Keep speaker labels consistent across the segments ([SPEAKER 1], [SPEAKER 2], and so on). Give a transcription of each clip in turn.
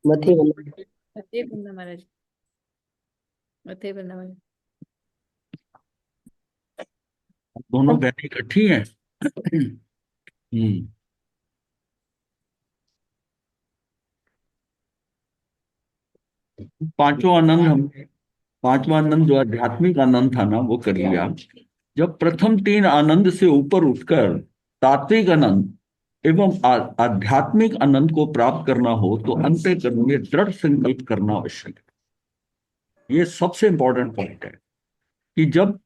[SPEAKER 1] मथे बना।
[SPEAKER 2] मथे बंदा महाराज। मथे बंदा महाराज।
[SPEAKER 3] दोनों बहनें इकट्ठी हैं। हम्म। पांचों आनंद हम पांचवा आनंद जो आध्यात्मिक आनंद था ना वो कर लिया। जब प्रथम तीन आनंद से ऊपर उठकर तात्विक आनंद एवं आध्यात्मिक आनंद को प्राप्त करना हो तो अंतःकरण में दृढ़ संकल्प करना आवश्यक है। ये सबसे इंपॉर्टेंट पॉइंट है कि जब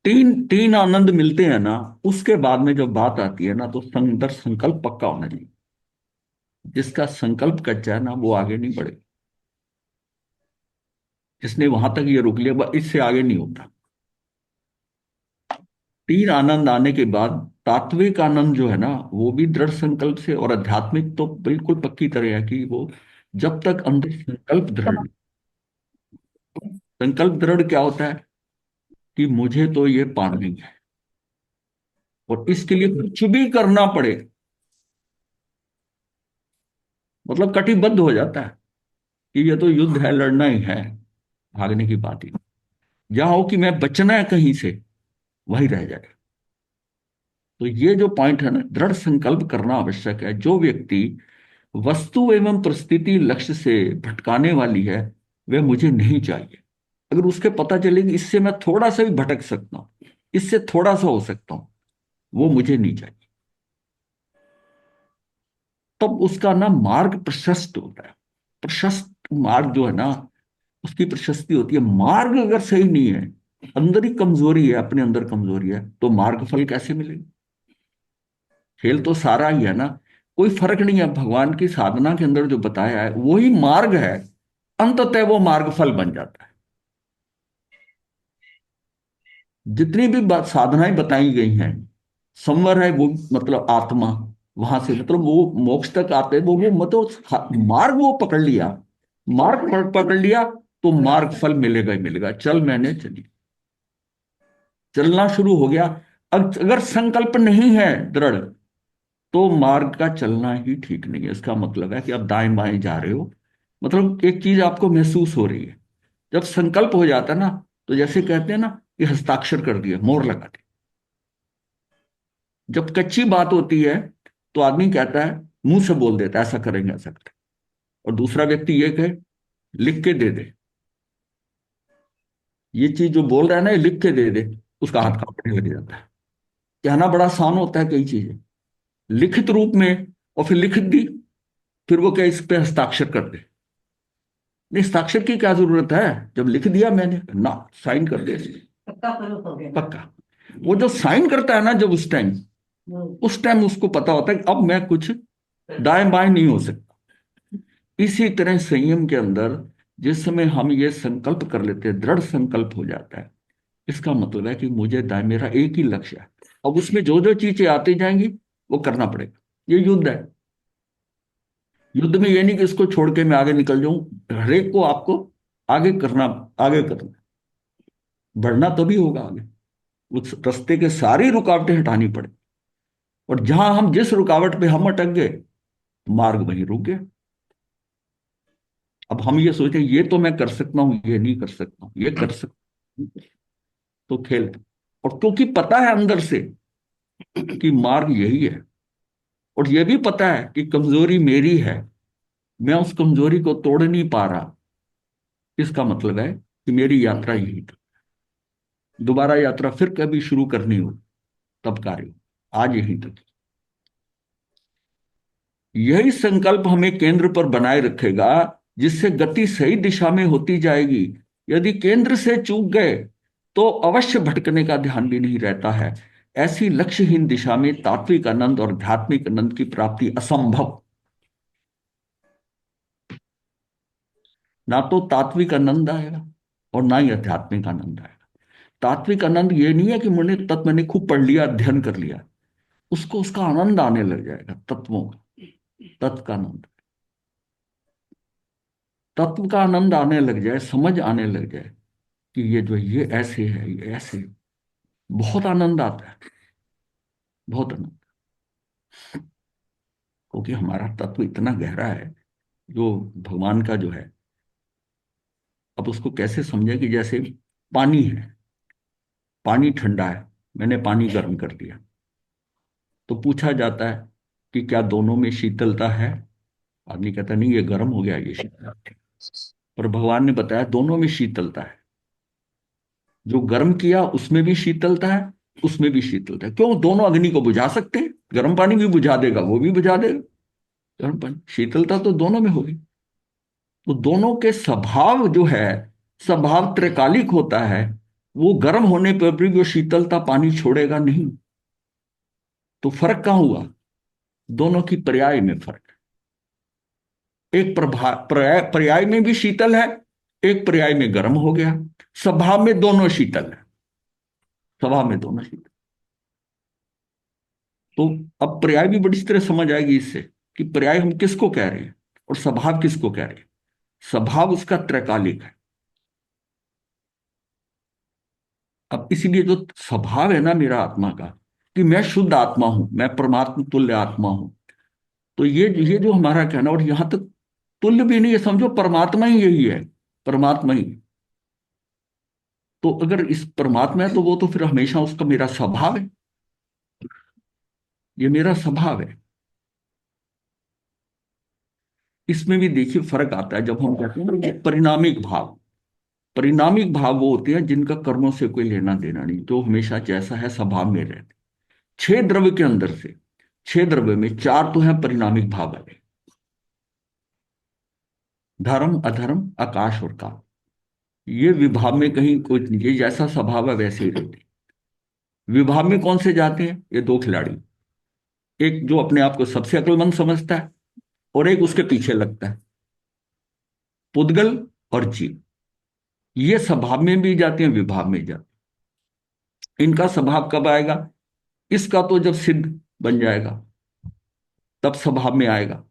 [SPEAKER 3] तीन तीन आनंद मिलते हैं ना, उसके बाद में जब बात आती है ना तो दृढ़ संकल्प पक्का होना चाहिए। जिसका संकल्प कच्चा है ना वो आगे नहीं बढ़े। जिसने वहां तक ये रोक लिया इससे आगे नहीं होता। तीन आनंद आने के बाद तात्विक आनंद जो है ना वो भी दृढ़ संकल्प से, और आध्यात्मिक तो बिल्कुल पक्की तरह है कि वो जब तक अंदर संकल्प दृढ़ नहीं। संकल्प दृढ़ क्या होता है कि मुझे तो ये पाना ही है, और इसके लिए कुछ भी करना पड़े, मतलब कटिबद्ध हो जाता है कि ये तो युद्ध है, लड़ना ही है, भागने की बात ही नहीं। जहां हो कि मैं बचना है कहीं से, वही रह जाए। तो ये जो पॉइंट है ना, दृढ़ संकल्प करना आवश्यक है। जो व्यक्ति वस्तु एवं परिस्थिति लक्ष्य से भटकाने वाली है वह मुझे नहीं चाहिए। अगर उसके पता चले कि इससे मैं थोड़ा सा भी भटक सकता हूं, इससे थोड़ा सा हो सकता हूं, वो मुझे नहीं चाहिए। तब उसका ना मार्ग प्रशस्त होता है। प्रशस्त मार्ग जो है ना, उसकी प्रशस्ति होती है। मार्ग अगर सही नहीं है, अंदर ही कमजोरी है, अपने अंदर कमजोरी है, तो मार्ग फल कैसे मिलेगा? खेल तो सारा ही है ना। कोई फर्क नहीं है, भगवान की साधना के अंदर जो बताया है वही मार्ग है। अंततः वो मार्ग फल बन जाता है। जितनी भी साधनाएं बताई गई हैं, संवर है वो मतलब आत्मा, वहां से मतलब वो मोक्ष तक आते हैं, वो मतलब मार्ग वो पकड़ लिया। मार्ग पकड़ लिया तो मार्ग फल मिलेगा ही मिलेगा। चल मैंने चली, चलना शुरू हो गया। अब अगर संकल्प नहीं है दृढ़, तो मार्ग का चलना ही ठीक नहीं है। इसका मतलब है कि आप दाएं बाएं जा रहे हो, मतलब एक चीज आपको महसूस हो रही है। जब संकल्प हो जाता है ना, तो जैसे कहते हैं ना कि हस्ताक्षर कर दिया, मोहर लगा दी। जब कच्ची बात होती है तो आदमी कहता है, मुंह से बोल देता है ऐसा करेंगे ऐसा करेंगे, और दूसरा व्यक्ति ये कहे लिख के दे दे, ये चीज जो बोल रहा है ना ये लिख के दे दे, उसका हाथ कांपने लग जाता है। कहना बड़ा आसान होता है कई चीजें लिखित रूप में, और फिर लिख दी, फिर वो क्या इस पे हस्ताक्षर कर दे। नहीं, हस्ताक्षर की क्या जरूरत है? जब लिख दिया मैंने ना, साइन कर दे इसमें, पक्का प्रूफ हो गया पक्का। वो जो साइन करता है ना, जब उस टाइम उसको पता होता है कि अब मैं कुछ दाएं बाएं नहीं हो सकता। इसी तरह संयम के अंदर जिस समय हम ये संकल्प कर लेते हैं, दृढ़ संकल्प हो जाता है, इसका मतलब है कि मुझे दाएं, मेरा एक ही लक्ष्य है। अब उसमें जो जो चीजें आती जाएंगी वो करना पड़ेगा। ये युद्ध है। युद्ध में ये नहीं कि इसको छोड़ के मैं आगे निकल जाऊं, हर एक को आपको आगे करना, आगे करना, बढ़ना तभी होगा आगे। उस रास्ते के सारी रुकावटें हटानी पड़े, और जहां हम जिस रुकावट पे हम अटक गए, मार्ग वहीं रुक गया। अब हम ये सोचें ये तो मैं कर सकता हूं, ये नहीं कर सकता हूं, ये कर सकता हूं, तो खेल। और क्योंकि पता है अंदर से कि मार्ग यही है, और ये भी पता है कि कमजोरी मेरी है, मैं उस कमजोरी को तोड़ नहीं पा रहा, इसका मतलब है कि मेरी यात्रा यही तक, दोबारा यात्रा फिर कभी शुरू करनी हो तब कार्य हो, आज यहीं तक। यही संकल्प हमें केंद्र पर बनाए रखेगा, जिससे गति सही दिशा में होती जाएगी। यदि केंद्र से चूक गए तो अवश्य भटकने का ध्यान भी नहीं रहता है। ऐसी लक्ष्यहीन दिशा में तात्विक आनंद और आध्यात्मिक आनंद की प्राप्ति असंभव। ना तो तात्विक आनंद आएगा और ना ही आध्यात्मिक आनंद आएगा। तात्विक आनंद ये नहीं है कि मैंने खूब पढ़ लिया, अध्ययन कर लिया, उसको उसका आनंद आने लग जाएगा, तत्वों का, तत्व का आनंद। तत्व का आनंद आने लग जाए, समझ आने लग जाए कि ये जो ये ऐसे है, ये ऐसे है, बहुत आनंद आता है, बहुत आनंद। क्योंकि हमारा तत्व इतना गहरा है जो भगवान का जो है, अब उसको कैसे समझें कि जैसे पानी है, पानी ठंडा है, मैंने पानी गर्म कर दिया, तो पूछा जाता है कि क्या दोनों में शीतलता है? आदमी कहता नहीं, ये गर्म हो गया, ये शीतल है। पर भगवान ने बताया दोनों में शीतलता है। जो गर्म किया उसमें भी शीतलता है, उसमें भी शीतलता है। क्यों? दोनों अग्नि को बुझा सकते हैं, गर्म पानी भी बुझा देगा, वो भी बुझा देगा गर्म पानी। शीतलता तो दोनों में होगी। तो दोनों के स्वभाव जो है, स्वभाव त्रैकालिक होता है। वो गर्म होने पर भी वो शीतलता पानी छोड़ेगा नहीं। तो फर्क कहाँ हुआ? दोनों की पर्याय में फर्क है। एक पर्याय में भी शीतल है, एक पर्याय में गर्म हो गया। स्वभाव में दोनों शीतल है, स्वभाव में दोनों शीतल। तो अब पर्याय भी बड़ी तरह समझ आएगी इससे, कि पर्याय हम किसको कह रहे हैं और स्वभाव किसको कह रहे हैं। स्वभाव उसका त्रैकालिक है। अब इसीलिए जो स्वभाव है ना मेरा आत्मा का, कि मैं शुद्ध आत्मा हूं, मैं परमात्मा तुल्य आत्मा हूं, तो ये जो हमारा कहना, और यहां तक तुल्य भी नहीं है, समझो परमात्मा ही यही है, परमात्मा ही। तो अगर इस परमात्मा है तो वो तो फिर हमेशा उसका मेरा स्वभाव है, ये मेरा स्वभाव है। इसमें भी देखिए फर्क आता है, जब हम कहते हैं ना ये परिणामिक भाव। परिणामिक भाव वो होते हैं जिनका कर्मों से कोई लेना देना नहीं, जो हमेशा जैसा है स्वभाव में रहते। छह द्रव्य के अंदर से, छह द्रव्य में चार तो है परिणामिक भाव वाले, धर्म अधर्म आकाश और काल। ये विभाव में कहीं कुछ नहीं, ये जैसा स्वभाव है वैसे ही रहते। विभाव में कौन से जाते हैं? ये दो खिलाड़ी, एक जो अपने आप को सबसे अक्लमंद समझता है और एक उसके पीछे लगता है, पुद्गल और जीव। ये स्वभाव में भी जाते हैं, विभाव में जाते हैं। इनका स्वभाव कब आएगा? इसका तो जब सिद्ध बन जाएगा तब स्वभाव में आएगा।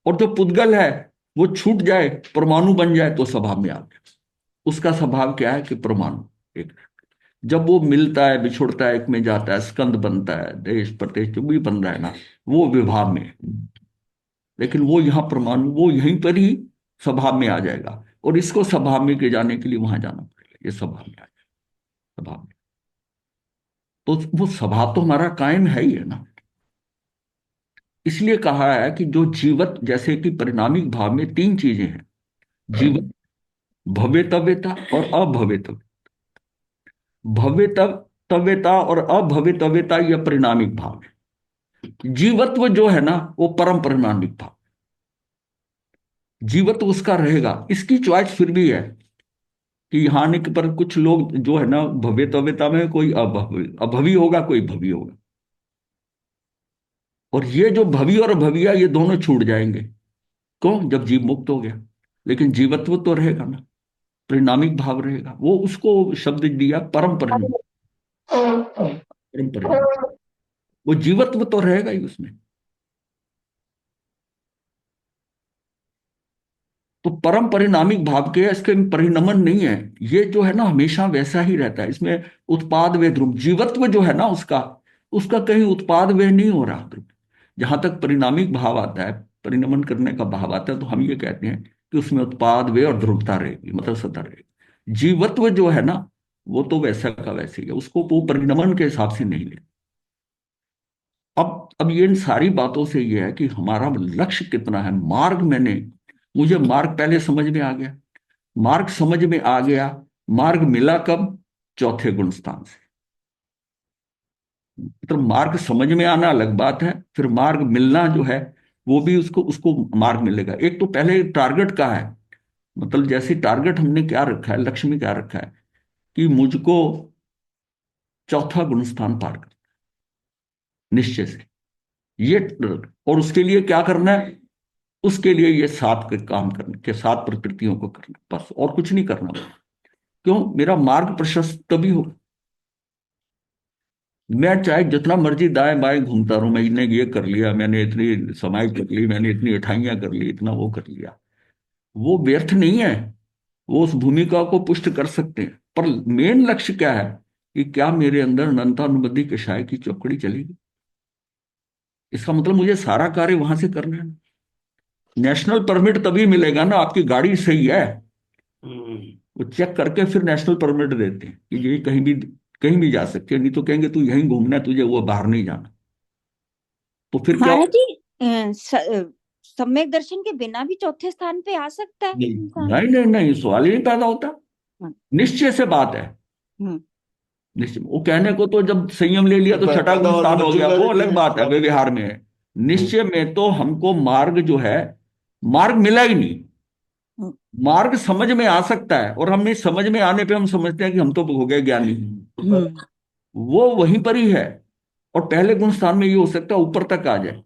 [SPEAKER 3] और जो पुद्गल है वो छूट जाए, परमाणु बन जाए, तो स्वभाव में आ गया। उसका स्वभाव क्या है? कि परमाणु एक, जब वो मिलता है बिछुड़ता है, एक में जाता है, स्कंद बनता है, देश प्रदेश जो भी बन रहा है ना, वो विभाव में है। लेकिन वो यहाँ परमाणु, वो यहीं पर ही स्वभाव में आ जाएगा। और इसको स्वभाव में के जाने के लिए वहां जाना पड़ेगा, ये स्वभाव में आ जाएगा, स्वभाव में। तो वो स्वभाव तो हमारा कायम है ही है ना। इसलिए कहा है कि जो जीवत, जैसे कि परिणामिक भाव में तीन चीजें हैं, जीवत, भव्यतव्यता और अभव्यतव्य। भव्यतव्यता और अभव्यतव्यता यह परिणामिक भाव है। जीवत्व जो है ना वो परम परिणामिक भाव। जीवत्व उसका रहेगा, इसकी चॉइस फिर भी है कि यहाँ आने के पर कुछ लोग जो है ना, भव्यतव्यता में कोई अभवी होगा, कोई भवी होगा। और ये जो भवी और भविया, ये दोनों छूट जाएंगे। क्यों? जब जीव मुक्त हो गया। लेकिन जीवत्व तो रहेगा ना, परिणामिक भाव रहेगा। वो उसको शब्द दिया परम परिणाम, परम परिणाम। वो जीवत्व तो रहेगा ही उसमें। तो परम परिणामिक भाव के, इसके परिणमन नहीं है। ये जो है ना हमेशा वैसा ही रहता है। इसमें उत्पाद वे ध्रुव, जीवत्व जो है ना उसका, उसका कहीं उत्पाद वे नहीं हो रहा ध्रुव। जहां तक परिणामिक भाव आता है, परिणमन करने का भाव आता है, तो हम ये कहते हैं कि उसमें उत्पाद वे और ध्रुवता रहेगी, मतलब सदा रहेगी। जीवत्व जो है ना वो तो वैसा का वैसे ही है, उसको वो परिणमन के हिसाब से नहीं ले। अब ये इन सारी बातों से ये है कि हमारा लक्ष्य कितना है, मार्ग। मुझे मार्ग पहले समझ में आ गया, मार्ग समझ में आ गया। मार्ग मिला कब? चौथे गुण स्थान से। मतलब मार्ग समझ में आना अलग बात है, फिर मार्ग मिलना जो है वो भी उसको उसको मार्ग मिलेगा। एक तो पहले टारगेट का है, मतलब जैसे टारगेट हमने क्या रखा है, लक्ष्य में क्या रखा है, कि मुझको चौथा गुण स्थान पार करना, निश्चय से। ये, और उसके लिए क्या करना है? उसके लिए ये सात के काम करने के, सात प्रकृतियों को करना, बस और कुछ नहीं करना। क्यों? मेरा मार्ग प्रशस्त तभी हो। मैं चाहे जितना मर्जी दाएं बाएं घूमता रहूं, मैंने ये कर लिया, मैंने इतनी समाई कर ली, मैंने इतनी अठाइयां कर ली, इतना वो कर लिया, वो व्यर्थ नहीं है। वो उस भूमिका को पुष्ट कर सकते हैं। पर मेन लक्ष्य क्या है? कि क्या मेरे अंदर अनंतानुबंधी कषाय की चौकड़ी चलेगी? इसका मतलब मुझे सारा कार्य वहां से करना है। नेशनल परमिट तभी मिलेगा ना आपकी गाड़ी सही है,
[SPEAKER 1] हम्म।
[SPEAKER 3] वो चेक करके फिर नेशनल परमिट देते हैं कि ये कहीं भी जा सकते हैं, नहीं तो कहेंगे तू यहीं घूमना है, तुझे वो बाहर नहीं जाना। तो फिर क्या
[SPEAKER 4] महाराज जी, सम्यक दर्शन के बिना भी चौथे स्थान पे आ सकता है
[SPEAKER 1] नहीं
[SPEAKER 4] इंसान?
[SPEAKER 3] नहीं नहीं नहीं, सवाल ही नहीं पैदा होता।
[SPEAKER 4] हम्म।
[SPEAKER 3] निश्चय से बात है।
[SPEAKER 4] हम्म।
[SPEAKER 3] निश्चय, वो कहने को तो जब संयम ले लिया तो छठा गुण स्थान हो गया, वो अलग बात है, वे विहार में है। निश्चय में तो हमको मार्ग जो है, मार्ग मिला ही नहीं।
[SPEAKER 4] हम्म।
[SPEAKER 3] मार्ग समझ में आ सकता है, और हमें समझ में आने पे हम समझते हैं कि हम तो हो गए ज्ञानी।
[SPEAKER 4] हम्म।
[SPEAKER 3] वो वहीं पर ही है। और पहले गुण स्थान में ये हो सकता है ऊपर तक आ जाए,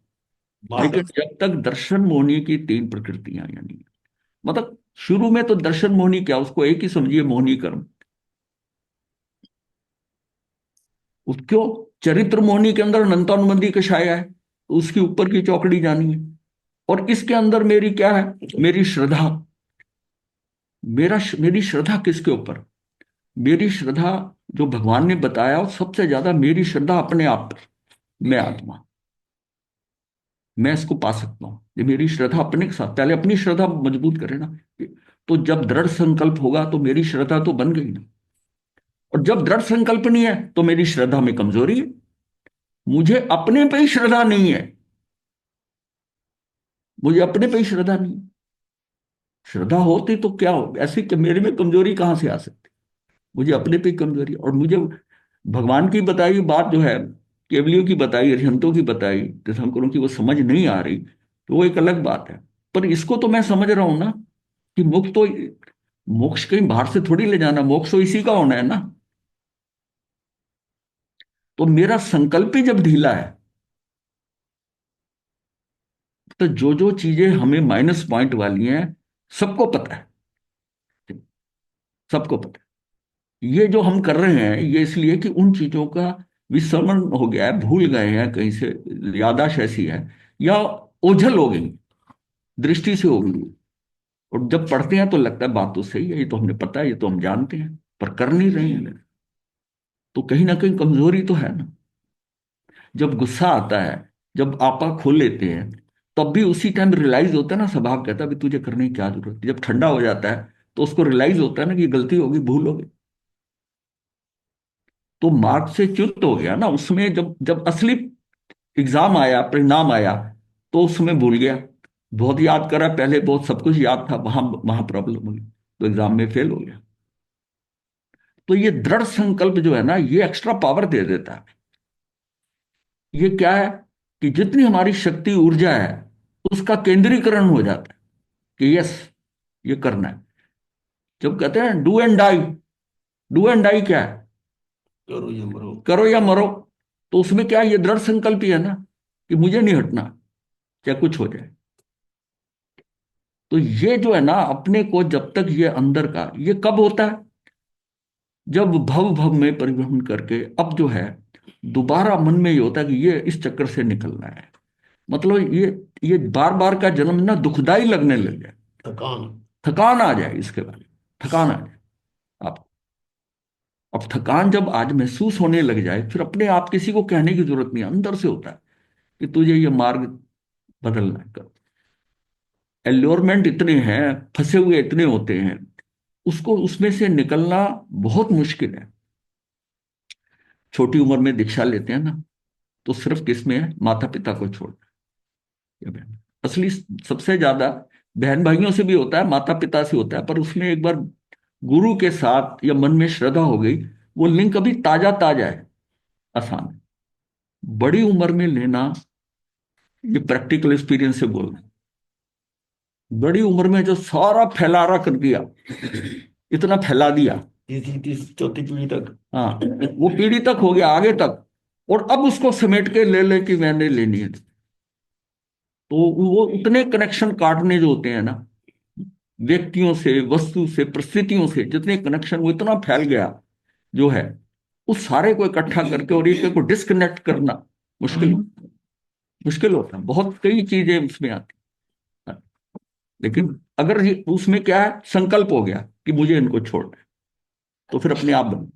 [SPEAKER 3] लेकिन जब तक दर्शन मोहनी की तीन प्रकृतियां, यानी मतलब शुरू में तो दर्शन मोहनी क्या, उसको एक ही समझिए, मोहनी कर्म। क्यों? चरित्र मोहनी के अंदर अनंतानुबंधी कषाय है, तो उसकी ऊपर की चौकड़ी जानी है। और इसके अंदर मेरी क्या है? मेरी श्रद्धा। मेरी श्रद्धा किसके ऊपर? मेरी श्रद्धा जो भगवान ने बताया, और सबसे ज्यादा मेरी श्रद्धा अपने आप पर। मैं आत्मा, मैं इसको पा सकता हूं। ये मेरी श्रद्धा अपने के साथ, पहले अपनी श्रद्धा मजबूत करे ना। तो जब दृढ़ संकल्प होगा तो मेरी श्रद्धा तो बन गई ना। और जब दृढ़ संकल्प नहीं है तो मेरी श्रद्धा में कमजोरी है। मुझे अपने पे ही श्रद्धा नहीं है। मुझे अपने पे ही श्रद्धा नहीं है। श्रद्धा होती तो क्या हो, ऐसी कि मेरे में कमजोरी कहां से आ सकती? मुझे अपने पे ही कमजोरी, और मुझे भगवान की बताई हुई बात जो है, केवलियों की बताई, अरिहंतों की बताई तीर्थंकरों की, वो समझ नहीं आ रही, तो वो एक अलग बात है। पर इसको तो मैं समझ रहा हूं ना, कि मोक्ष कहीं बाहर से थोड़ी ले जाना, मोक्ष तो इसी का होना है ना। तो मेरा संकल्प ही जब ढीला है, तो जो जो चीजें हमें माइनस पॉइंट वाली हैं, सबको पता है। सबको पता है ये जो हम कर रहे हैं, ये इसलिए कि उन चीजों का विस्मरण हो गया है, भूल गए हैं कहीं से, याददाश्त ऐसी है, या ओझल हो गई, दृष्टि से हो गई। और जब पढ़ते हैं तो लगता है बात तो सही है, ये तो हमने पता है, ये तो हम जानते हैं, पर कर नहीं रहे हैं। तो कहीं ना कहीं कमजोरी तो है ना। जब गुस्सा आता है, जब आपा खोल लेते हैं, तब भी उसी टाइम रियलाइज होता है ना, स्वभाव कहता है भी तुझे करने की क्या जरूरत है। जब ठंडा हो जाता है तो उसको रियलाइज होता है ना कि गलती होगी, भूल होगी। तो मार्क से च्युत हो गया ना उसमें, जब जब असली एग्जाम आया, परिणाम आया, तो उसमें भूल गया। बहुत याद करा पहले, बहुत सब कुछ याद था, वहां वहां प्रॉब्लम हुई, तो एग्जाम में फेल हो गया। तो ये दृढ़ संकल्प जो है ना, ये एक्स्ट्रा पावर दे देता है। ये क्या है? कि जितनी हमारी शक्ति ऊर्जा है, उसका केंद्रीकरण हो जाता है कि यस, ये करना है। जब कहते हैं do and die, do and die क्या है?
[SPEAKER 1] करो या मरो।
[SPEAKER 3] करो या मरो। तो उसमें क्या है? ये दृढ़ संकल्प ही है ना, कि मुझे नहीं हटना, चाहे कुछ हो जाए। तो ये जो है ना, अपने को जब तक ये अंदर का, ये कब होता है? जब भव भव में परिभ्रमण करके, अब जो है दोबारा मन में ये होता है कि ये इस चक्कर से निकलना है। मतलब ये बार बार का जन्म ना दुखदाई लगने लग जाए,
[SPEAKER 1] थकान।
[SPEAKER 3] थकान आ जाए इसके बाद, थकान आ जाए आप। अब थकान जब आज महसूस होने लग जाए, फिर अपने आप, किसी को कहने की जरूरत नहीं, अंदर से होता है कि तुझे ये मार्ग बदलना है, कर। एल्योरमेंट इतने हैं, फंसे हुए इतने होते हैं, उसको उसमें से निकलना बहुत मुश्किल है। छोटी उम्र में दीक्षा लेते हैं ना, तो सिर्फ किसमें है? माता पिता को छोड़ या बहन। असली सबसे ज्यादा बहन भाइयों से भी होता है, माता पिता से होता है, पर उसमें एक बार गुरु के साथ या मन में श्रद्धा हो गई, वो लिंक अभी ताजा ताजा है, आसान है। बड़ी उम्र में लेना, ये प्रैक्टिकल एक्सपीरियंस से बोल रहा हूं। बड़ी उम्र में जो सारा फैलारा कर दिया, इतना फैला दिया,
[SPEAKER 1] तीसरी चौथी पीढ़ी तक।
[SPEAKER 3] हाँ, वो पीढ़ी तक हो गया, आगे तक। और अब उसको समेट के ले ले कि मैंने लेनी है, तो वो उतने कनेक्शन काटने जो होते हैं ना, व्यक्तियों से, वस्तु से, परिस्थितियों से, जितने कनेक्शन, वो इतना फैल गया जो है, उस सारे को इकट्ठा करके और एक को डिस्कनेक्ट करना मुश्किल, मुश्किल होता है। बहुत कई चीजें उसमें आती हैं। लेकिन अगर उसमें क्या है, संकल्प हो गया कि मुझे इनको छोड़ना है, तो फिर अपने आप बन।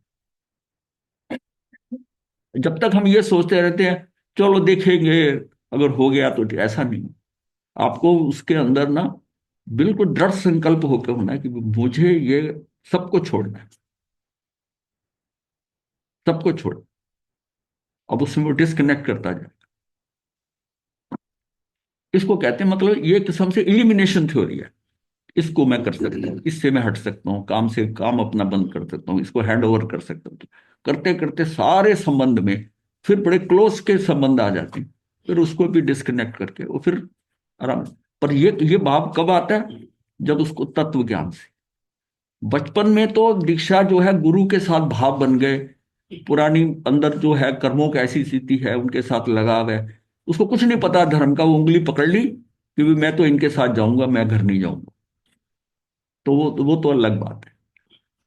[SPEAKER 3] जब तक हम ये सोचते रहते हैं चलो देखेंगे, अगर हो गया तो, ऐसा नहीं। आपको उसके अंदर ना बिल्कुल दृढ़ संकल्प होकर होना है कि मुझे ये सबको छोड़ना है, सबको छोड़। अब उसमें वो डिस्कनेक्ट करता जाए। इसको कहते हैं, मतलब ये किस्म से इलिमिनेशन थ्योरी है। इसको मैं कर सकता हूँ, इससे मैं हट सकता हूँ, काम से काम अपना बंद कर सकता हूँ, इसको हैंड ओवर कर सकता हूँ। करते करते सारे संबंध में फिर बड़े क्लोज के संबंध आ जाते हैं, फिर उसको भी डिस्कनेक्ट करके वो फिर आराम। पर ये भाव कब आता है? जब उसको तत्व ज्ञान से। बचपन में तो दीक्षा जो है गुरु के साथ भाव बन गए, पुरानी अंदर जो है कर्मों की ऐसी स्थिति है, उनके साथ लगाव है, उसको कुछ नहीं पता धर्म का, वो उंगली पकड़ ली कि भी मैं तो इनके साथ जाऊंगा, मैं घर नहीं जाऊंगा। तो वो तो अलग बात है।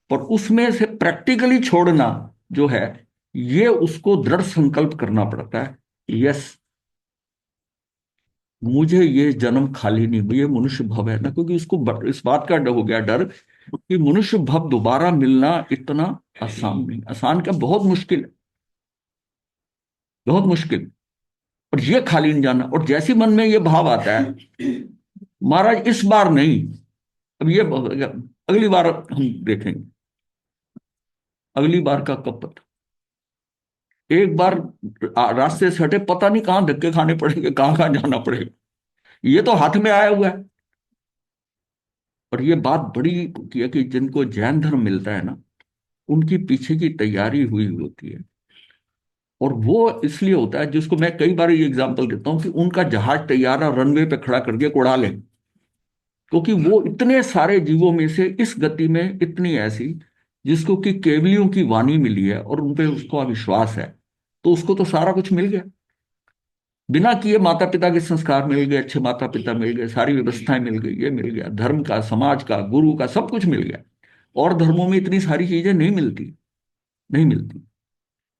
[SPEAKER 3] पर उसमें से प्रैक्टिकली छोड़ना जो है, ये उसको दृढ़ संकल्प करना पड़ता है। यस, मुझे ये जन्म खाली नहीं, ये मनुष्य भव है ना, क्योंकि उसको इस बात का डर हो गया, डर कि मनुष्य भव दोबारा मिलना इतना आसान नहीं, आसान क्या, बहुत मुश्किल है, बहुत मुश्किल। और ये खाली नहीं जाना। और जैसे मन में ये भाव आता है, महाराज इस बार नहीं, अब ये अगली बार हम देखेंगे, अगली बार का कब पता। एक बार रास्ते से हटे, पता नहीं कहां धक्के खाने पड़ेंगे, कहां कहां जाना पड़ेगा, ये तो हाथ में आया हुआ है। और ये बात बड़ी होती है कि जिनको जैन धर्म मिलता है ना, उनकी पीछे की तैयारी हुई होती है। और वो इसलिए होता है, जिसको मैं कई बार ये एग्जांपल देता हूं कि उनका जहाज तैयार है, रनवे पे खड़ा करके उड़ा ले, क्योंकि वो इतने सारे जीवों में से इस गति में इतनी ऐसी, जिसको कि केवलियों की वाणी मिली है और उनपे उसको विश्वास है, तो उसको तो सारा कुछ मिल गया। बिना किए माता पिता के संस्कार मिल गए, अच्छे माता पिता मिल गए, सारी व्यवस्थाएं मिल गई, ये मिल गया, धर्म का, समाज का, गुरु का, सब कुछ मिल गया। और धर्मों में इतनी सारी चीजें नहीं मिलती, नहीं मिलती।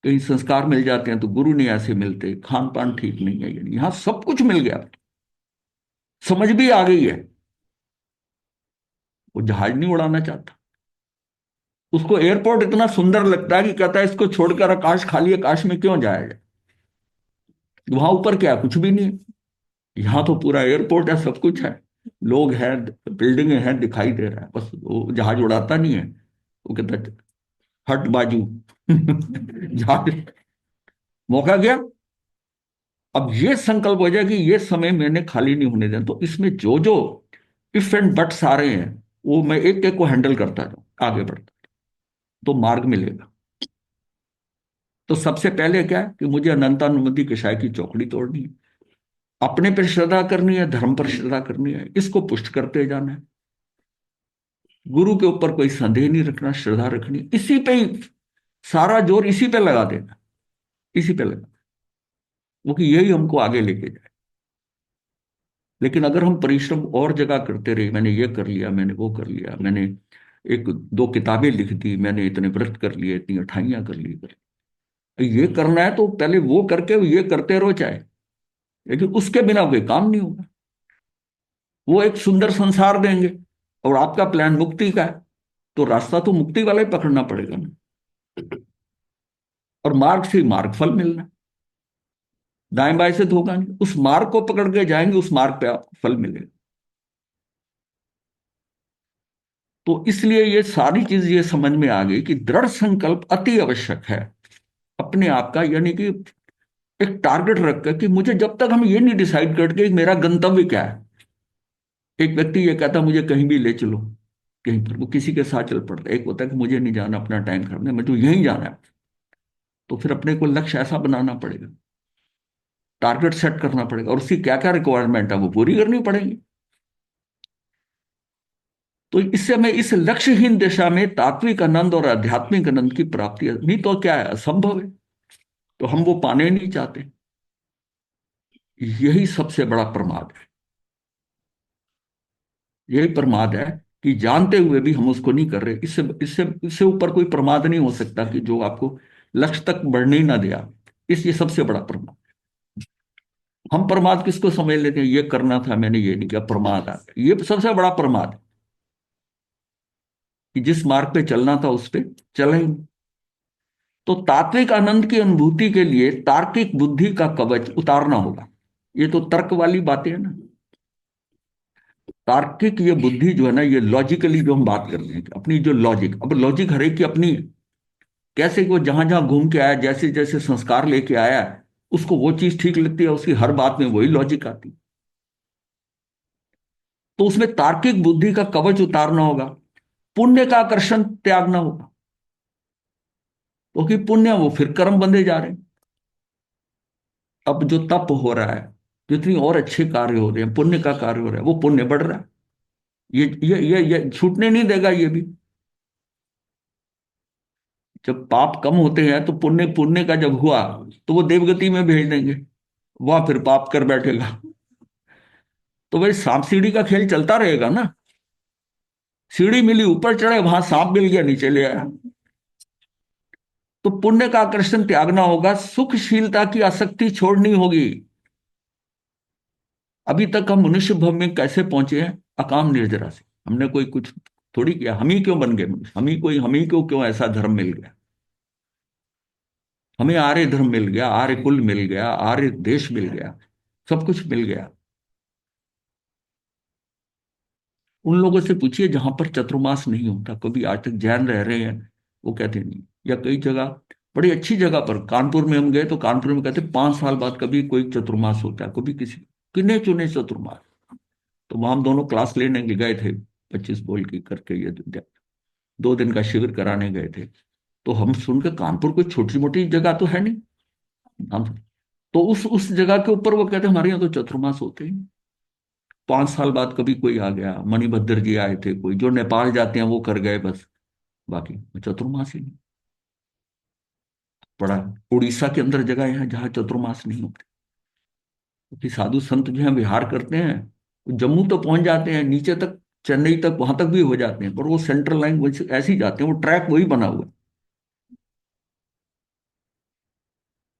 [SPEAKER 3] कहीं संस्कार मिल जाते हैं तो गुरु नहीं ऐसे मिलते, खान पान ठीक नहीं है, यानी यहाँ सब कुछ मिल गया, समझ भी आ गई है। वो जहाज नहीं उड़ाना चाहता, उसको एयरपोर्ट इतना सुंदर लगता है कि कहता है इसको छोड़कर आकाश खाली, आकाश में क्यों जाया जाए, वहां ऊपर क्या, कुछ भी नहीं। यहाँ तो पूरा एयरपोर्ट है, सब कुछ है, लोग हैं, बिल्डिंगें हैं, दिखाई दे रहा है, बस वो जहाज उड़ाता नहीं है। वो कहता है, हट बाजू जहाज, मौका गया। अब ये संकल्प हो जाए कि ये समय मैंने खाली नहीं होने देना, तो इसमें जो जो इफ एंड बट्स आ रहे हैं, वो मैं एक एक को हैंडल करता जाऊं, आगे बढ़ता, तो मार्ग मिलेगा। तो सबसे पहले क्या है कि मुझे अनंतानुमति कषाय की चौकड़ी तोड़नी है, अपने पर श्रद्धा करनी है, धर्म पर श्रद्धा करनी है, इसको पुष्ट करते जाना है, गुरु के ऊपर कोई संदेह नहीं रखना, श्रद्धा रखनी, इसी पे ही सारा जोर, इसी पे लगा देना, इसी पे लगा, क्योंकि यही हमको आगे लेके जाए। लेकिन अगर हम परिश्रम और जगह करते रहे, मैंने ये कर लिया, मैंने वो कर लिया, मैंने एक दो किताबें लिख दी, मैंने इतने व्रत कर लिए, इतनी अठाइयां कर ली, ये करना है तो पहले वो करके ये करते रहो चाहे, लेकिन उसके बिना कोई काम नहीं होगा। वो एक सुंदर संसार देंगे और आपका प्लान मुक्ति का है, तो रास्ता तो मुक्ति वाला ही पकड़ना पड़ेगा ना। और मार्ग से मार्ग फल मिलना है, दाएं बाएं से धोखा नहीं, उस मार्ग को पकड़ के जाएंगे, उस मार्ग पे आपको फल मिलेगा। तो इसलिए ये सारी चीज ये समझ में आ गई कि दृढ़ संकल्प अति आवश्यक है अपने आप का, यानी कि एक टारगेट रखकर कि मुझे, जब तक हम ये नहीं डिसाइड करके मेरा गंतव्य क्या है। एक व्यक्ति ये कहता मुझे कहीं भी ले चलो, कहीं पर, वो किसी के साथ चल पड़ता है। एक होता है कि मुझे नहीं जाना, अपना टाइम खराब, मैं तो यहीं जाना है। तो फिर अपने को लक्ष्य ऐसा बनाना पड़ेगा, टारगेट सेट करना पड़ेगा, और उसकी क्या क्या रिक्वायरमेंट है वो पूरी करनी पड़ेगी। तो इससे हमें इस लक्ष्यहीन दिशा में तात्विक आनंद और आध्यात्मिक आनंद की प्राप्ति है, नहीं तो क्या है, असंभव है। तो हम वो पाने नहीं चाहते, यही सबसे बड़ा प्रमाद है। यही प्रमाद है कि जानते हुए भी हम उसको नहीं कर रहे। इससे इससे इससे ऊपर कोई प्रमाद नहीं हो सकता कि जो आपको लक्ष्य तक बढ़ने ही ना दिया। ये सबसे बड़ा प्रमाद। हम प्रमाद किसको समझ लेते हैं, ये करना था मैंने ये नहीं किया, प्रमाद आ गया। ये सबसे बड़ा प्रमाद है कि जिस मार्ग पे चलना था उस पे चला ही नहीं। तो तात्विक आनंद की अनुभूति के लिए तार्किक बुद्धि का कवच उतारना होगा। ये तो तर्क वाली बातें है ना, तार्किक ये बुद्धि जो है ना, ये लॉजिकली जो हम बात कर रहे हैं, अपनी जो लॉजिक, अब लॉजिक हर एक की अपनी है। कैसे वो जहां जहां घूम के आया, जैसे जैसे संस्कार लेके आया है, उसको वो चीज ठीक लगती है, उसकी हर बात में वही लॉजिक आती है। तो उसमें तार्किक बुद्धि का कवच उतारना होगा, पुण्य का आकर्षण त्यागना होगा, क्योंकि पुण्य वो फिर कर्म बंधे जा रहे हैं। अब जो तप हो रहा है, जितनी और अच्छे कार्य हो रहे हैं, पुण्य का कार्य हो रहा है, वो पुण्य बढ़ रहा है। ये छूटने नहीं देगा ये भी। जब पाप कम होते हैं तो पुण्य पुण्य का जब हुआ, तो वो देवगति में भेज देंगे, वहां फिर पाप कर बैठेगा। तो भाई सांप सीढ़ी का खेल चलता रहेगा ना। सीढ़ी मिली, ऊपर चढ़े, वहां सांप मिल गया, नीचे ले आया। तो पुण्य का आकर्षण त्यागना होगा, सुखशीलता की आसक्ति छोड़नी होगी। अभी तक हम मनुष्य भव में कैसे पहुंचे हैं? अकाम निर्जरा से। हमने कोई कुछ थोड़ी किया, हम ही क्यों बन गए मनुष्य? हम ही को क्यों ऐसा धर्म मिल गया? हमें आर्य धर्म मिल गया, आर्य कुल मिल गया, आर्य देश मिल गया, सब कुछ मिल गया। उन लोगों से पूछिए जहां पर चतुर्मास नहीं होता, कभी आज तक जैन रह रहे हैं, वो कहते नहीं। या कई जगह, बड़ी अच्छी जगह पर, कानपुर में हम गए तो कानपुर में कहते 5 साल बाद कभी कोई चतुर्मास होता है, कभी किसी किन्ने चुने चतुर्मास। तो वहां हम दोनों क्लास लेने के गए थे, 25 बोल की करके, ये 2 दिन का शिविर कराने गए थे। तो हम सुन के, कानपुर कोई छोटी मोटी जगह तो है नहीं। हम तो उस जगह के ऊपर वो कहते हमारे यहाँ तो चतुर्मास होते हैं। 5 साल बाद कभी कोई आ गया, मणिभद्र जी आए थे, कोई जो नेपाल जाते हैं वो कर गए बस, बाकी चतुर्मास ही नहीं। बड़ा उड़ीसा के अंदर जगह है जहाँ चतुर्मास नहीं होते, क्योंकि साधु संत जो है विहार करते हैं, वो जम्मू तो पहुंच जाते हैं, नीचे तक, चेन्नई तक, वहां तक भी हो जाते हैं, पर वो सेंट्रल लाइन वैसे ऐसे ही जाते हैं, वो ट्रैक वही बना हुआ है।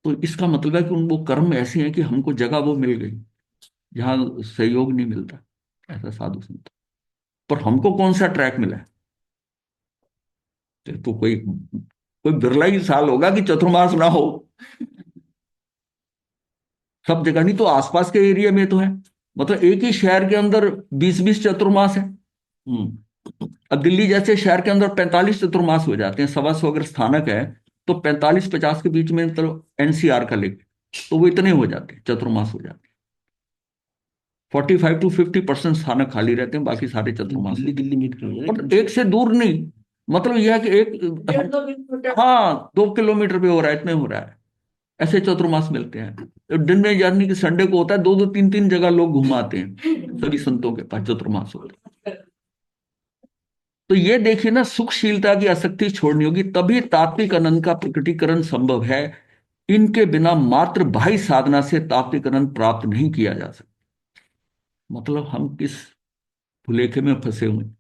[SPEAKER 3] तो इसका मतलब है कि उन वो कर्म ऐसे हैं कि हमको जगह वो मिल गई जहाँ सहयोग नहीं मिलता, ऐसा साधु संत। पर हमको कौन सा ट्रैक मिला है? तो कोई कोई बिरला ही साल होगा कि चतुर्मास ना हो। सब जगह नहीं, तो आसपास के एरिया में तो है। मतलब एक ही शहर के अंदर 20-20 चतुर्मास है। अब दिल्ली जैसे शहर के अंदर 45 चतुर्मास हो जाते हैं, 125 अगर स्थानक है, तो 45-50 के बीच में, मतलब एनसीआर का लेके, तो वो इतने हो जाते हैं, चतुर्मास हो जाते हैं। 45 to 50% स्थानक खाली रहते हैं, बाकी सारे चतुर्मास।
[SPEAKER 1] दिल्ली दिल्ली मीट कर
[SPEAKER 3] मतलब एक से दूर नहीं, मतलब यह है कि एक, हाँ, 2 किलोमीटर पे हो रहा है, इतने हो रहा है, ऐसे चतुर्मास मिलते हैं। तो दिन में, यानी कि संडे को होता है, 2-2 3-3 जगह लोग घुमाते हैं, सभी संतों के पास चतुर्मास होता है। तो ये देखिए ना, सुखशीलता की आसक्ति छोड़नी होगी, तभी तात्विक आनंद का प्रकटीकरण संभव है। इनके बिना मात्र बाह्य साधना से तात्विक आनंद प्राप्त नहीं किया जा सकता। मतलब हम किस भुलेखे में फंसे हुए हैं?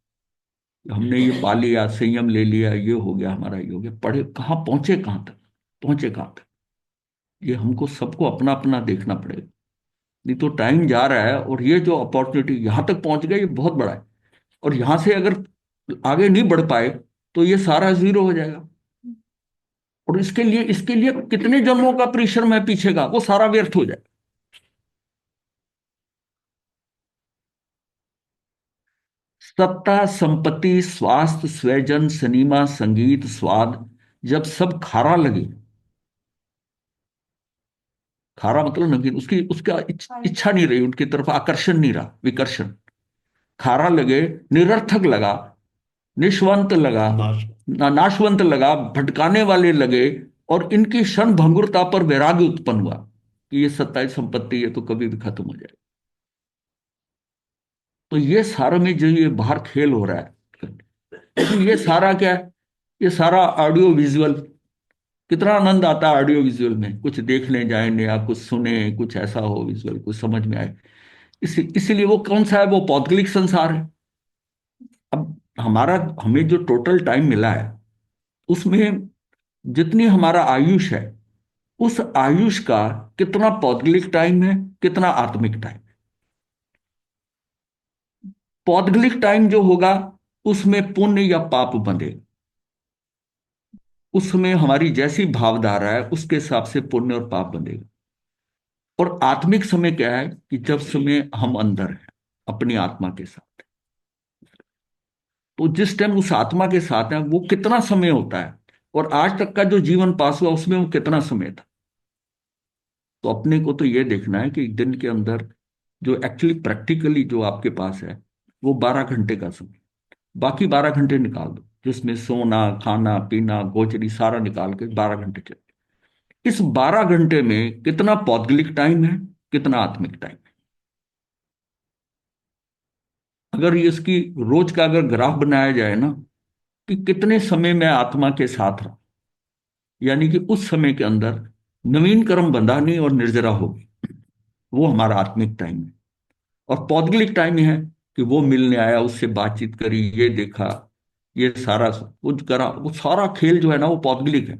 [SPEAKER 3] हमने ये पा लिया, संयम ले लिया, ये हो गया हमारा, ये हो गया, पढ़े कहाँ, पहुंचे कहाँ तक, पहुंचे कहाँ तक? ये हमको सबको अपना अपना देखना पड़ेगा। नहीं तो टाइम जा रहा है, और ये जो अपॉर्चुनिटी यहां तक पहुंच गई, ये बहुत बड़ा है। और यहां से अगर आगे नहीं बढ़ पाए, तो ये सारा जीरो हो जाएगा। और इसके लिए कितने जन्मों का परिश्रम है पीछे का, वो सारा व्यर्थ हो जाए। सत्ता, संपत्ति, स्वास्थ्य, स्वजन, सिनेमा, संगीत, स्वाद, जब सब खारा लगे, खारा मतलब नमकीन, उसकी उसका इच्छा नहीं रही, उनकी तरफ आकर्षण नहीं रहा, विकर्षण, खारा लगे, निरर्थक लगा, निष्वंत लगा,
[SPEAKER 1] नाश।
[SPEAKER 3] नाशवंत लगा, भटकाने वाले लगे, और इनकी क्षण भंगुरता पर वैराग्य उत्पन्न हुआ कि ये सत्ता, संपत्ति, ये तो कभी भी खत्म हो जाए। तो ये सारा में जो ये बाहर खेल हो रहा है, तो ये सारा क्या है? ये सारा ऑडियो विजुअल। कितना आनंद आता है ऑडियो विजुअल में, कुछ देखने जाए या कुछ सुने, कुछ ऐसा हो विजुअल, कुछ समझ में आए। इसीलिए वो कौन सा है? वो पौद्गलिक संसार है। अब हमें जो टोटल टाइम मिला है, उसमें जितनी हमारा आयुष है, उस आयुष का कितना पौद्गलिक टाइम है, कितना आत्मिक टाइम। पौद्गलिक टाइम जो होगा, उसमें पुण्य या पाप बंधे, उसमें हमारी जैसी भावधारा है उसके हिसाब से पुण्य और पाप बंधेगा। और आत्मिक समय क्या है? कि जब समय हम अंदर हैं अपनी आत्मा के साथ, तो जिस टाइम उस आत्मा के साथ है वो कितना समय होता है, और आज तक का जो जीवन पास हुआ उसमें वो कितना समय था। तो अपने को तो ये देखना है कि एक दिन के अंदर जो एक्चुअली प्रैक्टिकली जो आपके पास है वो 12 घंटे का समय, बाकी 12 घंटे निकाल दो, जिसमें सोना खाना पीना गोचरी सारा निकाल के 12 घंटे चले। इस 12 घंटे में कितना पौद्गलिक टाइम है, कितना आत्मिक टाइम है। अगर ये इसकी रोज का अगर ग्राफ बनाया जाए ना कि कितने समय में आत्मा के साथ रहा, यानी कि उस समय के अंदर नवीन कर्म बंधा नहीं और निर्जरा होगी, वो हमारा आत्मिक टाइम है। और पौद्गलिक टाइम है कि वो मिलने आया, उससे बातचीत करी, ये देखा, ये सारा कुछ करा, वो सारा खेल जो है ना वो पौद्गलिक है।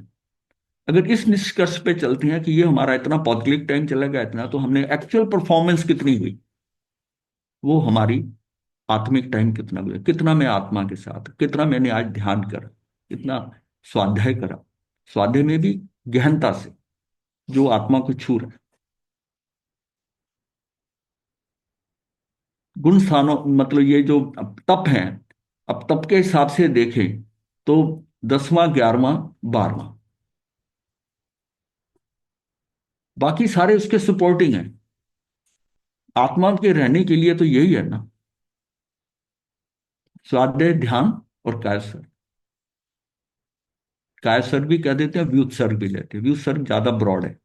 [SPEAKER 3] अगर इस निष्कर्ष पे चलते हैं कि ये हमारा इतना पौद्गलिक टाइम चला गया इतना, तो हमने एक्चुअल परफॉर्मेंस कितनी हुई, वो हमारी आत्मिक टाइम कितना हुआ, कितना मैं आत्मा के साथ, कितना मैंने आज ध्यान करा, कितना स्वाध्याय करा, स्वाध्याय में भी गहनता से जो आत्मा को छू रहा है। गुण स्थानों मतलब ये जो अब तप है, अब तप के हिसाब से देखें तो 10वां 11वां 12वां, बाकी सारे उसके सपोर्टिंग हैं। आत्मा के रहने के लिए तो यही है ना, स्वाध्याय ध्यान और कायसर। कायसर भी कह देते हैं, व्युत्सर्ग भी लेते हैं, व्युत्सर्ग ज्यादा ब्रॉड है।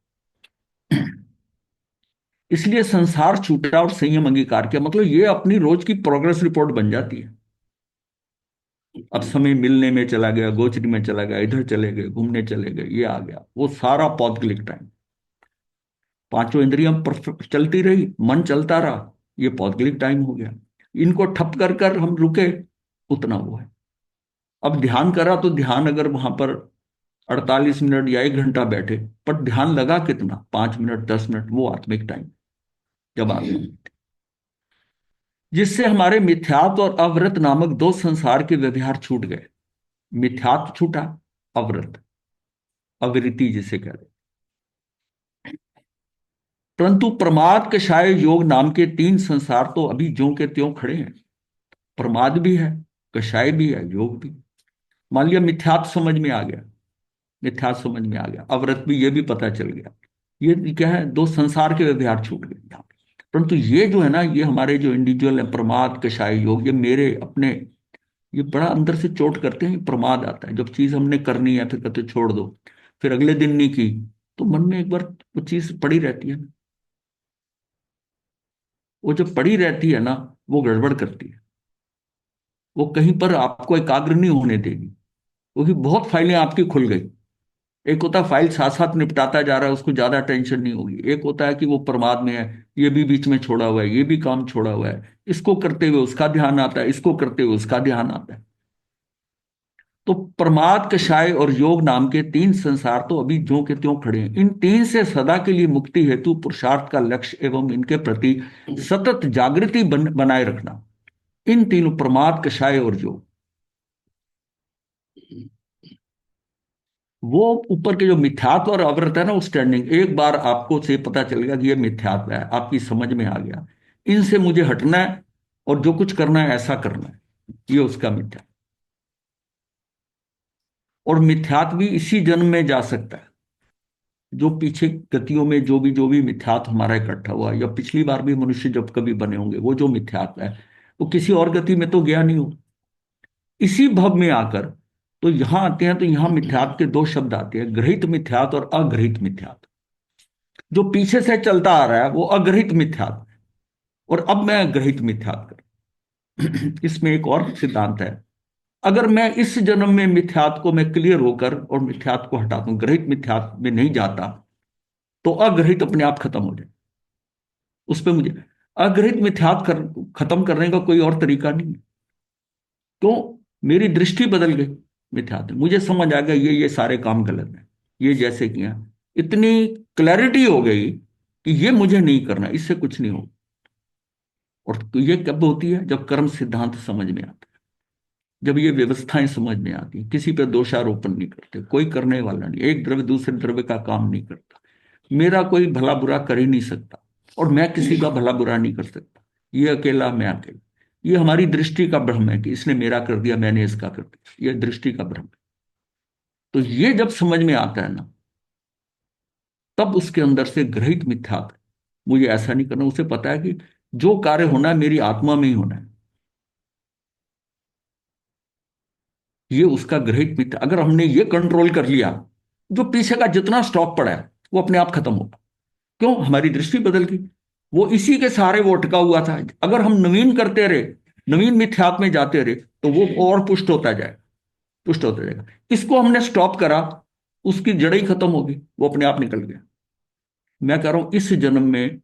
[SPEAKER 3] इसलिए संसार छूटा और संयम अंगीकार किया, मतलब ये अपनी रोज की प्रोग्रेस रिपोर्ट बन जाती है। अब समय मिलने में चला गया, गोचरी में चला गया, इधर चले गए, घूमने चले गए, ये आ गया, वो सारा पौद्गलिक टाइम। पांचों इंद्रियां चलती रही, मन चलता रहा, ये पौद्गलिक टाइम हो गया। इनको ठप कर कर हम रुके, उतना वो है। अब ध्यान करा तो ध्यान अगर वहां पर 48 मिनट या 1 घंटा बैठे, पर ध्यान लगा कितना, 5 मिनट 10 मिनट, वो आत्मिक टाइम जब आ गया। जिससे हमारे मिथ्यात्व और अवृत नामक दो संसार के व्यवहार छूट गए। मिथ्यात्व छूटा, अवृत, अवृत्ति जिसे कह रहे। परंतु प्रमाद कषाय योग नाम के 3 संसार तो अभी ज्यों के त्यों खड़े हैं। प्रमाद भी है, कषाय भी है, योग भी। मान लिया मिथ्यात्व समझ में आ गया, मिथ्यात्व समझ में आ गया, अवृत भी, ये भी पता चल गया, ये क्या है, दो संसार के व्यवहार छूट गए यहाँ पे। परंतु ये जो है ना, ये हमारे जो इंडिविजुअल है, प्रमाद कषाय योग, ये मेरे अपने, ये बड़ा अंदर से चोट करते हैं। प्रमाद आता है जब चीज हमने करनी है, फिर कहते छोड़ दो, फिर अगले दिन नहीं की, तो मन में एक बार वो चीज पड़ी रहती है ना, वो जब पड़ी रहती है ना, वो गड़बड़ करती है, वो कहीं पर आपको एकाग्र नहीं होने देगी, क्योंकि बहुत फाइलें आपकी खुल गई। एक होता है फाइल साथ साथ निपटाता जा रहा है, उसको ज्यादा टेंशन नहीं होगी। एक होता है कि वो प्रमाद में है, ये भी बीच में छोड़ा हुआ है, ये भी काम छोड़ा हुआ है, इसको करते हुए उसका ध्यान आता है, इसको करते हुए उसका ध्यान आता है। तो प्रमाद कषाय और योग नाम के 3 संसार तो अभी ज्यों के त्यों खड़े हैं। इन 3 से सदा के लिए मुक्ति हेतु पुरुषार्थ का लक्ष्य एवं इनके प्रति सतत जागृति बनाए रखना। इन तीनों, प्रमाद कषाय और योग, वो ऊपर के जो मिथ्यात्व और अवृत है ना, वो स्टैंडिंग, एक बार आपको से पता चलेगा कि ये मिथ्यात्व है, आपकी समझ में आ गया, इनसे मुझे हटना है और जो कुछ करना है ऐसा करना है, ये उसका मिथ्या। और मिथ्यात्व भी इसी जन्म में जा सकता है, जो पीछे गतियों में जो भी मिथ्यात्व हमारा इकट्ठा हुआ, या पिछली बार भी मनुष्य जब कभी बने होंगे, वो जो मिथ्यात्व है वो किसी और गति में तो गया नहीं हो, इसी भव में आकर तो यहां आते हैं। तो यहां मिथ्यात्व के 2 शब्द आते हैं, गृहीत मिथ्यात्व और अगृहीत मिथ्यात्व। जो पीछे से चलता आ रहा है वो अगृहीत मिथ्यात्व है, और अब मैं गृहीत मिथ्यात्व कर इसमें एक और सिद्धांत है। अगर मैं इस जन्म में मिथ्यात्व को मैं क्लियर होकर और मिथ्यात्व को हटाता हूं, गृहीत मिथ्यात्व में नहीं जाता, तो अग्रहित अपने आप खत्म हो जाए। उस पर मुझे अग्रहित मिथ्यात्व खत्म करने का कोई और तरीका नहीं है। तो मेरी दृष्टि बदल गई, मिथ्यात्व मुझे समझ आ गया, ये सारे काम गलत है, ये जैसे किया, इतनी क्लैरिटी हो गई कि ये मुझे नहीं करना, इससे कुछ नहीं हो। और तो ये कब होती है, जब कर्म सिद्धांत समझ में आता है, जब ये व्यवस्थाएं समझ में आती हैं। किसी पे दोषारोपण नहीं करते, कोई करने वाला नहीं, एक द्रव्य दूसरे द्रव्य का काम नहीं करता, मेरा कोई भला बुरा कर ही नहीं सकता, और मैं किसी का भला बुरा नहीं कर सकता, ये अकेला मैं अकेला। ये हमारी दृष्टि का भ्रम है कि इसने मेरा कर दिया, मैंने इसका कर दिया, ये दृष्टि का भ्रम है। तो ये जब समझ में आता है ना, तब उसके अंदर से ग्रहित मिथ्यात्व, मुझे ऐसा नहीं करना, उसे पता है कि जो कार्य होना है मेरी आत्मा में ही होना है। ये उसका ग्रहित मिथ्या, अगर हमने ये कंट्रोल कर लिया, जो पीछे का जितना स्टॉक पड़ा है वो अपने आप खत्म होगा। क्यों? हमारी दृष्टि बदल गई। वो इसी के सहारे वो अटका हुआ था। अगर हम नवीन करते रहे, नवीन मिथ्यात्व में जाते रहे, तो वो और पुष्ट होता जाएगा, पुष्ट होता जाएगा। इसको हमने स्टॉप करा, उसकी जड़ ही खत्म होगी, वो अपने आप निकल गया। मैं कह रहा हूं इस जन्म में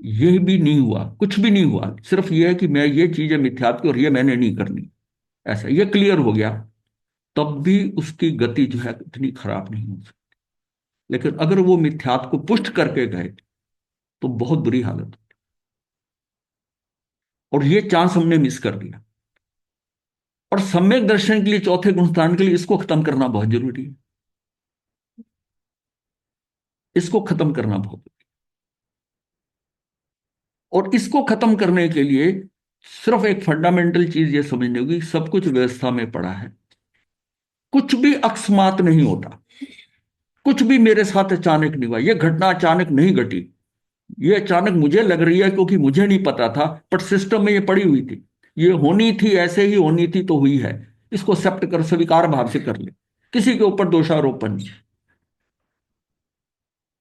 [SPEAKER 3] ये भी नहीं हुआ, कुछ भी नहीं हुआ, सिर्फ ये है कि मैं ये चीजें मिथ्यात्व की और ये मैंने नहीं करनी, ऐसा ये क्लियर हो गया। तब भी उसकी गति जो है इतनी खराब नहीं हो सकती। लेकिन अगर वो मिथ्यात्व को पुष्ट करके गए तो बहुत बुरी हालत होती। और ये चांस हमने मिस कर दिया। और सम्यक दर्शन के लिए, चौथे गुणस्थान के लिए, इसको खत्म करना बहुत जरूरी है। इसको खत्म करना बहुत जरूरी है। और इसको खत्म करने के लिए सिर्फ एक फंडामेंटल चीज ये समझनी होगी, सब कुछ व्यवस्था में पड़ा है। कुछ भी अकस्मात नहीं होता, कुछ भी मेरे साथ अचानक नहीं हुआ, ये घटना अचानक नहीं घटी। ये अचानक मुझे लग रही है क्योंकि मुझे नहीं पता था, बट सिस्टम में ये पड़ी हुई थी, ये होनी थी, ऐसे ही होनी थी तो हुई है। इसको एक्सेप्ट कर, स्वीकार भाव से कर ले, किसी के ऊपर दोषारोपण नहीं।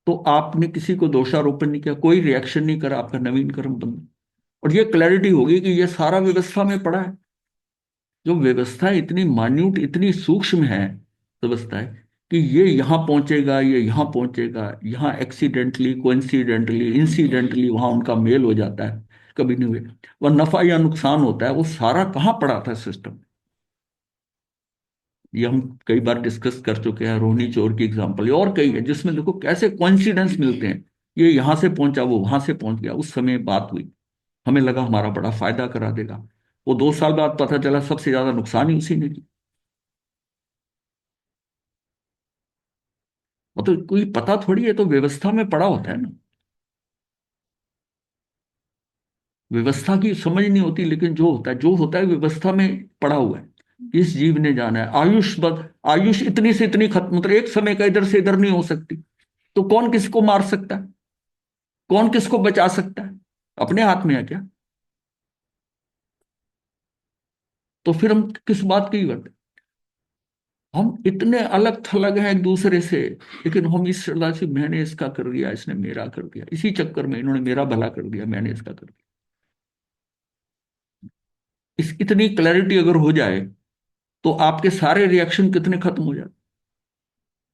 [SPEAKER 3] तो आपने किसी को दोषारोपण नहीं किया, कोई रिएक्शन नहीं करा, आपका नवीन कर्म बंद। और ये क्लैरिटी होगी कि ये सारा व्यवस्था में पड़ा है। जो व्यवस्था इतनी मान्यूट, इतनी सूक्ष्म है व्यवस्था है, कि ये यहां पहुंचेगा, ये यहां पहुंचेगा, यहां एक्सीडेंटली, कोइंसिडेंटली, इंसिडेंटली वहां उनका मेल हो जाता है, कभी नहीं हुए। वह नफा या नुकसान होता है, वो सारा कहाँ पड़ा था सिस्टम। ये हम कई बार डिस्कस कर चुके हैं, रोहिणी चोर की एग्जांपल, और कई है जिसमें देखो कैसे कोइंसिडेंस मिलते हैं। ये यहां से पहुंचा, वो वहां से पहुंच गया, उस समय बात हुई, हमें लगा हमारा बड़ा फायदा करा देगा। वो 2 साल बाद पता चला सबसे ज्यादा नुकसान ही उसी ने किया। मतलब कोई पता थोड़ी है, तो व्यवस्था में पड़ा होता है ना। व्यवस्था की समझ नहीं होती, लेकिन जो होता है, जो होता है व्यवस्था में पड़ा हुआ है। इस जीव ने जाना है, आयुष इतनी से इतनी खत्म, मतलब एक समय का इधर से इधर नहीं हो सकती। तो कौन किसको मार सकता है, कौन किसको बचा सकता है? अपने हाथ में है क्या? तो फिर हम किस बात की करते? हम इतने अलग थलग हैं एक दूसरे से, लेकिन हम इस श्रद्धा से, मैंने इसका कर दिया, इसने मेरा कर दिया, इसी चक्कर में इन्होंने मेरा भला कर दिया, मैंने इसका कर दिया। इस इतनी क्लैरिटी अगर हो जाए तो आपके सारे रिएक्शन कितने खत्म हो जाते,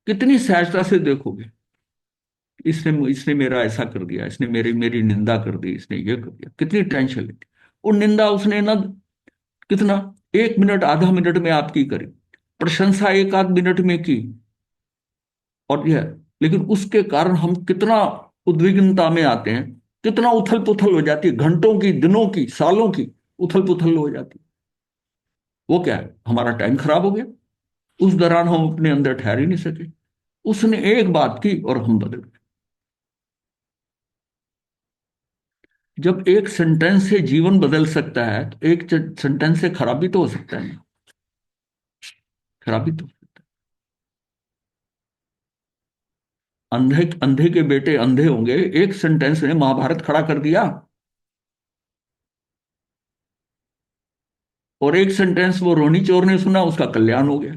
[SPEAKER 3] कितनी सहजता से देखोगे। इसने इसने मेरा ऐसा कर दिया, इसने मेरी मेरी निंदा कर दी, इसने ये कर दिया, कितनी टेंशन लेती। और निंदा उसने ना कितना, 1 मिनट आधा मिनट में आपकी करी, प्रशंसा 1 आध मिनट में की, और यह, लेकिन उसके कारण हम कितना उद्विग्नता में आते हैं, कितना उथल पुथल हो जाती है, घंटों की, दिनों की, सालों की उथल पुथल हो जाती है। वो क्या है? हमारा टाइम खराब हो गया। उस दौरान हम अपने अंदर ठहर ही नहीं सके। उसने एक बात की और हम बदल गए। जब एक सेंटेंस से जीवन बदल सकता है, तो एक सेंटेंस से खराबी तो हो सकता है ना, खराबी तो। अंधे अंधे के बेटे अंधे होंगे, एक सेंटेंस ने महाभारत खड़ा कर दिया। और एक सेंटेंस वो रोनी चोर ने सुना, उसका कल्याण हो गया।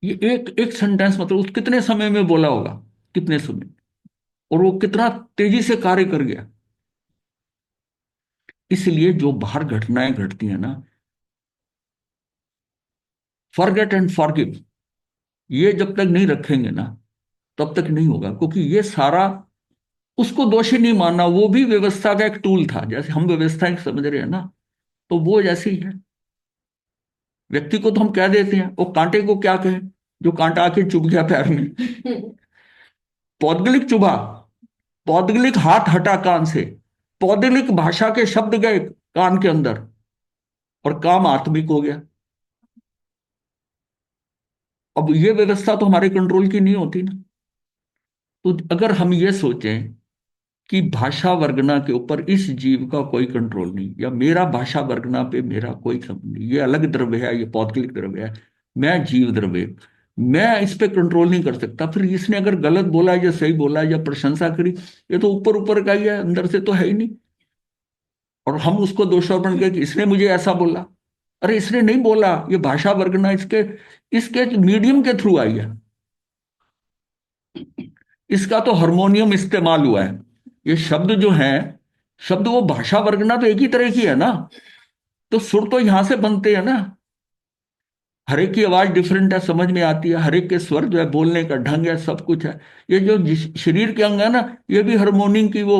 [SPEAKER 3] ये एक एक सेंटेंस, मतलब उस कितने समय में बोला होगा, कितने समय, और वो कितना तेजी से कार्य कर गया। इसलिए जो बाहर घटनाएं घटती हैं ना, फॉरगेट एंड फॉरगिव, ये जब तक नहीं रखेंगे ना, तब तक नहीं होगा। क्योंकि ये सारा, उसको दोषी नहीं मानना, वो भी व्यवस्था का एक टूल था, जैसे हम व्यवस्था समझ रहे हैं ना, तो वो जैसे ही है। व्यक्ति को तो हम कह देते हैं, वो कांटे को क्या कहें जो कांटा आके चुभ गया पैर में? पौद्गलिक चुभा, पौद्गलिक हाथ हटा कान से, पौद्गलिक भाषा के शब्द गए कान के अंदर, और काम आत्मिक हो गया। अब ये व्यवस्था तो हमारे कंट्रोल की नहीं होती ना। तो अगर हम ये सोचें कि भाषा वर्गना के ऊपर इस जीव का कोई कंट्रोल नहीं, या मेरा भाषा वर्गना पे मेरा कोई संबंध नहीं, ये अलग द्रव्य है, ये पौद्गलिक द्रव्य है, मैं जीव द्रव्य, मैं इस पे कंट्रोल नहीं कर सकता। फिर इसने अगर गलत बोला या सही बोला या प्रशंसा करी, ये तो ऊपर ऊपर का ही है, अंदर से तो है ही नहीं। और हम उसको दोषारोपण करके इसने मुझे ऐसा बोला, अरे इसने नहीं बोला, ये भाषा वर्गना इसके इसके मीडियम के थ्रू आई है, इसका तो हार्मोनियम इस्तेमाल हुआ है। ये शब्द जो है, शब्द वो भाषा वर्गना तो एक ही तरह की है ना, तो सुर तो यहां से बनते हैं ना। हर एक की आवाज डिफरेंट है, समझ में आती है, हर एक के स्वर जो है, बोलने का ढंग है, सब कुछ है। ये जो शरीर के अंग है ना, ये भी हार्मोनियम की वो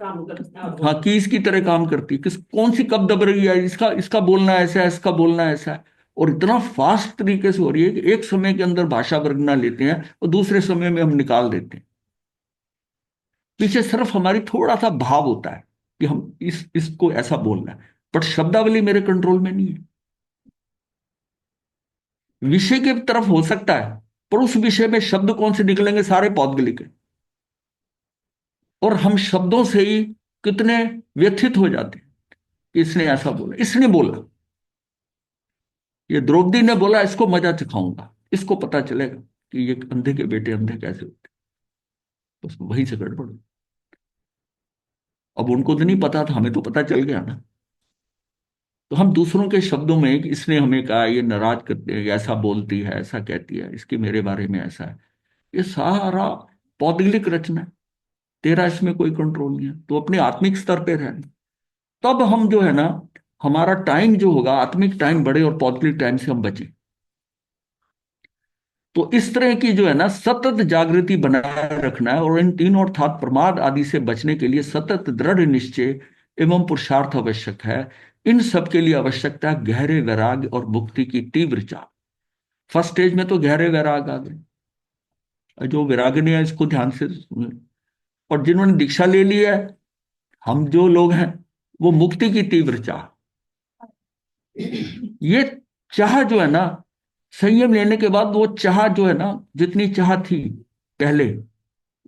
[SPEAKER 3] हाँ कीज की तरह काम करती है। किस कौन सी कब दब रही है, इसका इसका बोलना ऐसा है, इसका बोलना ऐसा है, और इतना फास्ट तरीके से हो रही है कि एक समय के अंदर भाषा वर्गना लेते हैं और दूसरे समय में हम निकाल देते हैं। पीछे सिर्फ हमारी थोड़ा सा भाव होता है कि हम इसको ऐसा बोलना है, बट शब्दावली मेरे कंट्रोल में नहीं है। विषय की तरफ हो सकता है, पर उस विषय में शब्द कौन से निकलेंगे, सारे पौद्गलिक है। और हम शब्दों से ही कितने व्यथित हो जाते हैं कि इसने ऐसा बोला, इसने बोला, ये द्रौपदी ने बोला, इसको मजा सिखाऊंगा, इसको पता चलेगा कि ये अंधे के बेटे अंधे कैसे होते, बस वहीं से गड़बड़। अब उनको तो नहीं पता था, हमें तो पता चल गया ना। तो हम दूसरों के शब्दों में कि इसने हमें कहा, ये नाराज करते हैं, ऐसा बोलती है, ऐसा कहती है, इसके मेरे बारे में ऐसा है, ये सारा पौद्गलिक रचना है। तेरा इसमें कोई कंट्रोल नहीं है, तो अपने आत्मिक स्तर पे रहना। तब हम जो है ना, हमारा टाइम जो होगा आत्मिक टाइम बढ़े और पौद्गलिक टाइम से हम बचे। तो इस तरह की जो है ना सतत जागृति बनाए रखना है, और इन तीनों अर्थात प्रमाद आदि से बचने के लिए सतत दृढ़ निश्चय एवं पुरुषार्थ आवश्यक है। इन सब के लिए आवश्यकता है गहरे वैराग्य और मुक्ति की तीव्र चाह। फर्स्ट स्टेज में तो गहरे वैराग आ गए, जो वैराग्य है इसको ध्यान से सुने। और जिन्होंने दीक्षा ले ली है, हम जो लोग हैं, वो मुक्ति की तीव्र चाह, ये चाह जो है ना, संयम लेने के बाद वो चाह जो है ना, जितनी चाह थी पहले,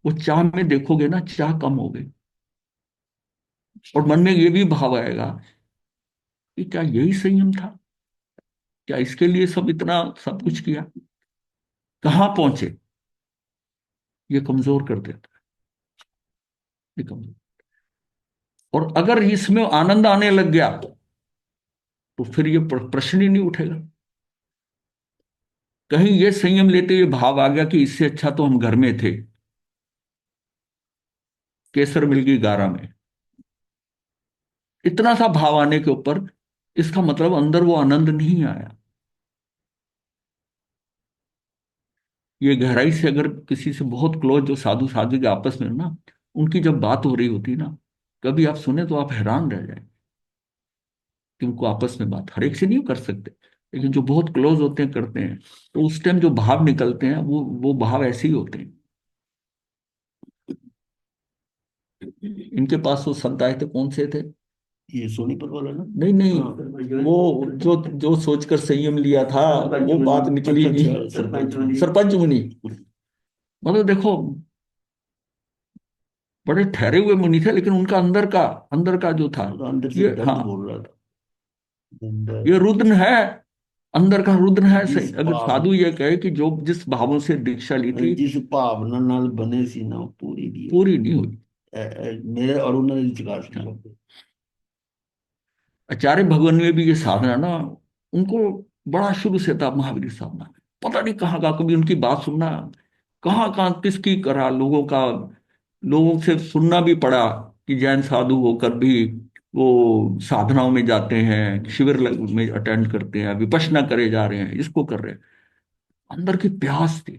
[SPEAKER 3] वो चाह में देखोगे ना चाह कम हो गई। और मन में ये भी भाव आएगा कि क्या यही संयम था, क्या इसके लिए सब इतना सब कुछ किया, कहाँ पहुंचे। ये कमजोर कर देता है, ये कमजोर। और अगर इसमें आनंद आने लग गया तो फिर ये प्रश्न ही नहीं उठेगा। कहीं ये संयम लेते हुए भाव आ गया कि इससे अच्छा तो हम घर में थे, केसर मिल गई गारा में, इतना सा भाव आने के ऊपर, इसका मतलब अंदर वो आनंद नहीं आया। ये गहराई से अगर किसी से बहुत क्लोज जो साधु साधु के आपस में ना, उनकी जब बात हो रही होती ना, कभी आप सुने तो आप हैरान रह जाए कि उनको आपस में बात हर एक से नहीं कर सकते, लेकिन जो बहुत क्लोज होते हैं करते हैं, तो उस टाइम जो भाव निकलते हैं वो भाव ऐसे ही होते हैं। इनके पास वो संत आए थे, कौन से थे?
[SPEAKER 1] ये सोनीपत वाला ना।
[SPEAKER 3] नहीं नहीं,
[SPEAKER 1] हाँ।
[SPEAKER 3] वो जो जो सोचकर संयम लिया था, वो बात निकली
[SPEAKER 1] अच्छा,
[SPEAKER 3] नहीं।
[SPEAKER 1] सरपंच
[SPEAKER 3] सरपंच मुनि, मतलब देखो, बड़े ठहरे हुए मुनि थे, लेकिन उनका अंदर का जो था,
[SPEAKER 1] अंदर से
[SPEAKER 3] ये
[SPEAKER 1] दर्द
[SPEAKER 3] हाँ,
[SPEAKER 1] बोल रहा था। अंदर
[SPEAKER 3] ये रुद्र है, अंदर का रुद्र है। सही,
[SPEAKER 1] जिस
[SPEAKER 3] अगर
[SPEAKER 1] भाव
[SPEAKER 3] साधु ये कहे कि जो जिस भावों से दीक्षा ली थी,
[SPEAKER 1] जिस भावना नाल बने सी ना, वो पूरी दी हो।
[SPEAKER 3] पूरी नहीं हुई।
[SPEAKER 1] मेरे और उन्होंने जिगार
[SPEAKER 3] हाँ।
[SPEAKER 1] सुना।
[SPEAKER 3] आचार्य भगवान में भी ये साधना ना, उनको बड़ा शुरू से था महावीर साधना में। पता नहीं कहाँ का, कभी उनकी बात सुनना, कहाँ कहाँ किसकी करा, लोगों से सुनना भी पड़ा कि जैन साधु होकर भी वो साधनाओं में जाते हैं, में अटेंड करते हैं, विपश्यना करे जा रहे हैं, इसको कर रहे हैं। अंदर की प्यास थी,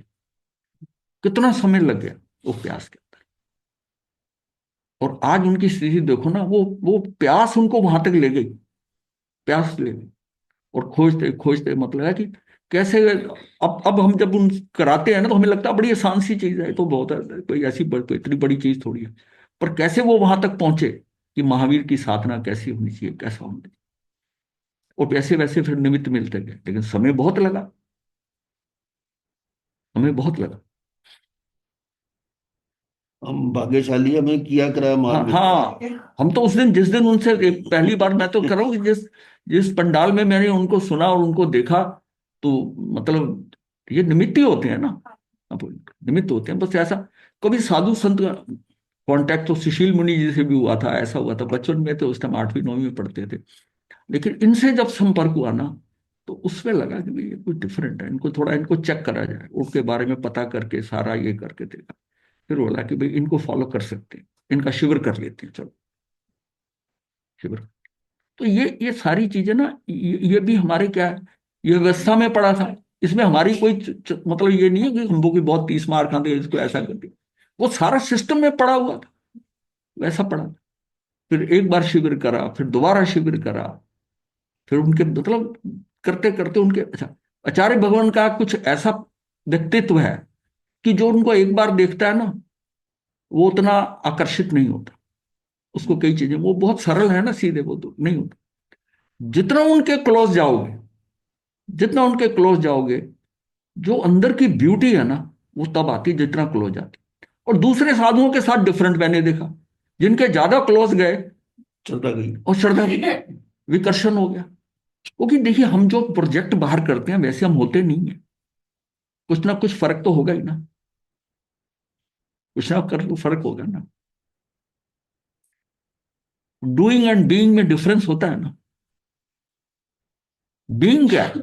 [SPEAKER 3] कितना समय लग गया वो प्यास के अंदर। और आज उनकी स्थिति देखो ना, वो प्यास उनको वहां तक ले गई, प्यास ले गई। और खोजते खोजते मतलब है कि कैसे, अब हम जब उन कराते हैं ना, तो हमें लगता है बड़ी आसान सी चीज है, ये तो बहुत है, कोई ऐसी कोई इतनी बड़ी चीज थोड़ी है। पर कैसे वो वहां तक पहुंचे कि महावीर की साधना कैसी होनी चाहिए, कैसा होना चाहिए। और वैसे वैसे फिर निमित्त मिलते गए, लेकिन समय बहुत लगा, हमें बहुत लगा।
[SPEAKER 1] हम भाग्यशाली, हमें किया कराया
[SPEAKER 3] हाँ
[SPEAKER 1] मार्ग।
[SPEAKER 3] हाँ, हम तो उस दिन, जिस दिन उनसे पहली बार, मैं तो कर रहा हूँ कि जिस जिस पंडाल में मैंने उनको सुना और उनको देखा, तो मतलब ये निमित्त ही होते हैं ना, अब निमित्त होते हैं बस। ऐसा कभी साधु संत का कांटेक्ट तो सुशील मुनि जी से भी हुआ था, ऐसा हुआ था, बचपन में थे, उस टाइम 8वीं 9वीं में पढ़ते थे। लेकिन इनसे जब संपर्क हुआ ना, तो उसमें लगा कि भाई ये कुछ डिफरेंट है, इनको थोड़ा, इनको चेक करा जाए, उनके बारे में पता करके सारा ये करके देखा। फिर बोला कि भाई इनको फॉलो कर सकते हैं, इनका शिविर कर लेते हैं, चलो शिविर। तो ये सारी चीजें ना, ये भी हमारे क्या है, ये व्यवस्था में पड़ा था। इसमें हमारी कोई मतलब ये नहीं है कि हम वो की बहुत 30 मार खाते हैं, इसको ऐसा कर दिया। वो सारा सिस्टम में पड़ा हुआ था, वैसा पड़ा। फिर एक बार शिविर करा, फिर दोबारा शिविर करा, फिर उनके मतलब करते करते उनके, अच्छा, आचार्य भगवान का कुछ ऐसा व्यक्तित्व है कि जो उनको एक बार देखता है ना, वो उतना आकर्षित नहीं होता उसको। कई चीजें, वो बहुत सरल है ना, सीधे, वो तो नहीं होता। जितना उनके क्लोज जाओगे, जितना उनके क्लोज जाओगे, जो अंदर की ब्यूटी है ना, वो तब आती है जितना क्लोज आती। और दूसरे साधुओं के साथ डिफरेंट मैंने देखा, जिनके ज्यादा क्लोज गए
[SPEAKER 1] चलता गई।
[SPEAKER 3] और श्रद्धा विकर्षण हो गया। क्योंकि देखिए, हम जो प्रोजेक्ट बाहर करते हैं वैसे हम होते नहीं है, कुछ ना कुछ फर्क तो होगा ही ना, कुछ ना कर तो फर्क होगा ना। डूइंग एंड बीइंग में डिफरेंस होता है ना। बीइंग क्या है,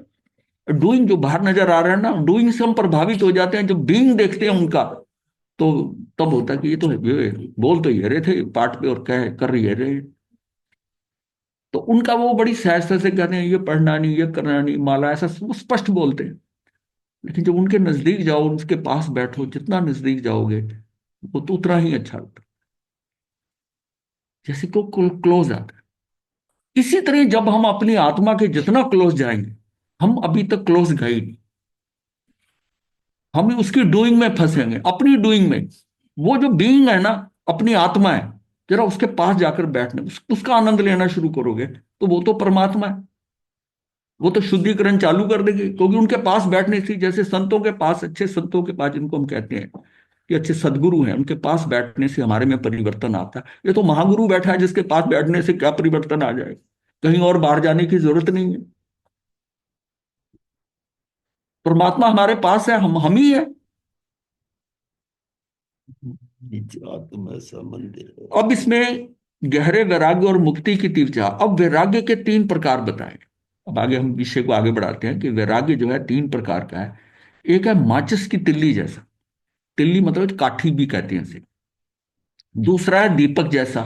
[SPEAKER 3] डूइंग जो बाहर नजर आ रहा है ना, डूइंग से हम प्रभावित हो जाते हैं। जब बीइंग देखते हैं उनका, तो तब होता है कि ये तो ये बोल तो ये रहे थे पाठ पे और कह कर ये रहे। तो उनका वो बड़ी सहजता से कहते हैं, ये पढ़ना नहीं, ये करना नहीं, माला, ऐसा वो स्पष्ट बोलते हैं। लेकिन जब उनके नजदीक जाओ, उनके पास बैठो, जितना नजदीक जाओगे, वो तो उतना ही अच्छा लगता है, जैसे को क्लोज आता है। इसी तरह जब हम अपनी आत्मा के जितना क्लोज जाएंगे, हम अभी तक क्लोज गए ही नहीं, हम उसकी डूइंग में फंसेंगे, अपनी डूइंग में। वो जो बीइंग है ना, अपनी आत्मा है, जरा उसके पास जाकर बैठने, उसका आनंद लेना शुरू करोगे, तो वो तो परमात्मा है। वो तो शुद्धिकरण चालू कर देगी, क्योंकि उनके पास बैठने से, जैसे संतों के पास, अच्छे संतों के पास, जिनको हम कहते हैं कि अच्छे सदगुरु हैं, उनके पास बैठने से हमारे में परिवर्तन आता है। ये तो महागुरु बैठा है, जिसके पास बैठने से क्या परिवर्तन आ जाए, कहीं और बाहर जाने की जरूरत नहीं है। परमात्मा हमारे पास है, हम ही है।
[SPEAKER 1] निज आत्मा ऐसा मंदिर है।
[SPEAKER 3] अब इसमें गहरे वैराग्य और मुक्ति की तीव्र चाह। अब वैराग्य के 3 प्रकार बताए। अब आगे हम विषय को आगे बढ़ाते हैं कि वैराग्य जो है 3 प्रकार का है। एक है माचिस की तिल्ली जैसा, तिल्ली मतलब काठी भी कहते हैं इसे। दूसरा है दीपक जैसा,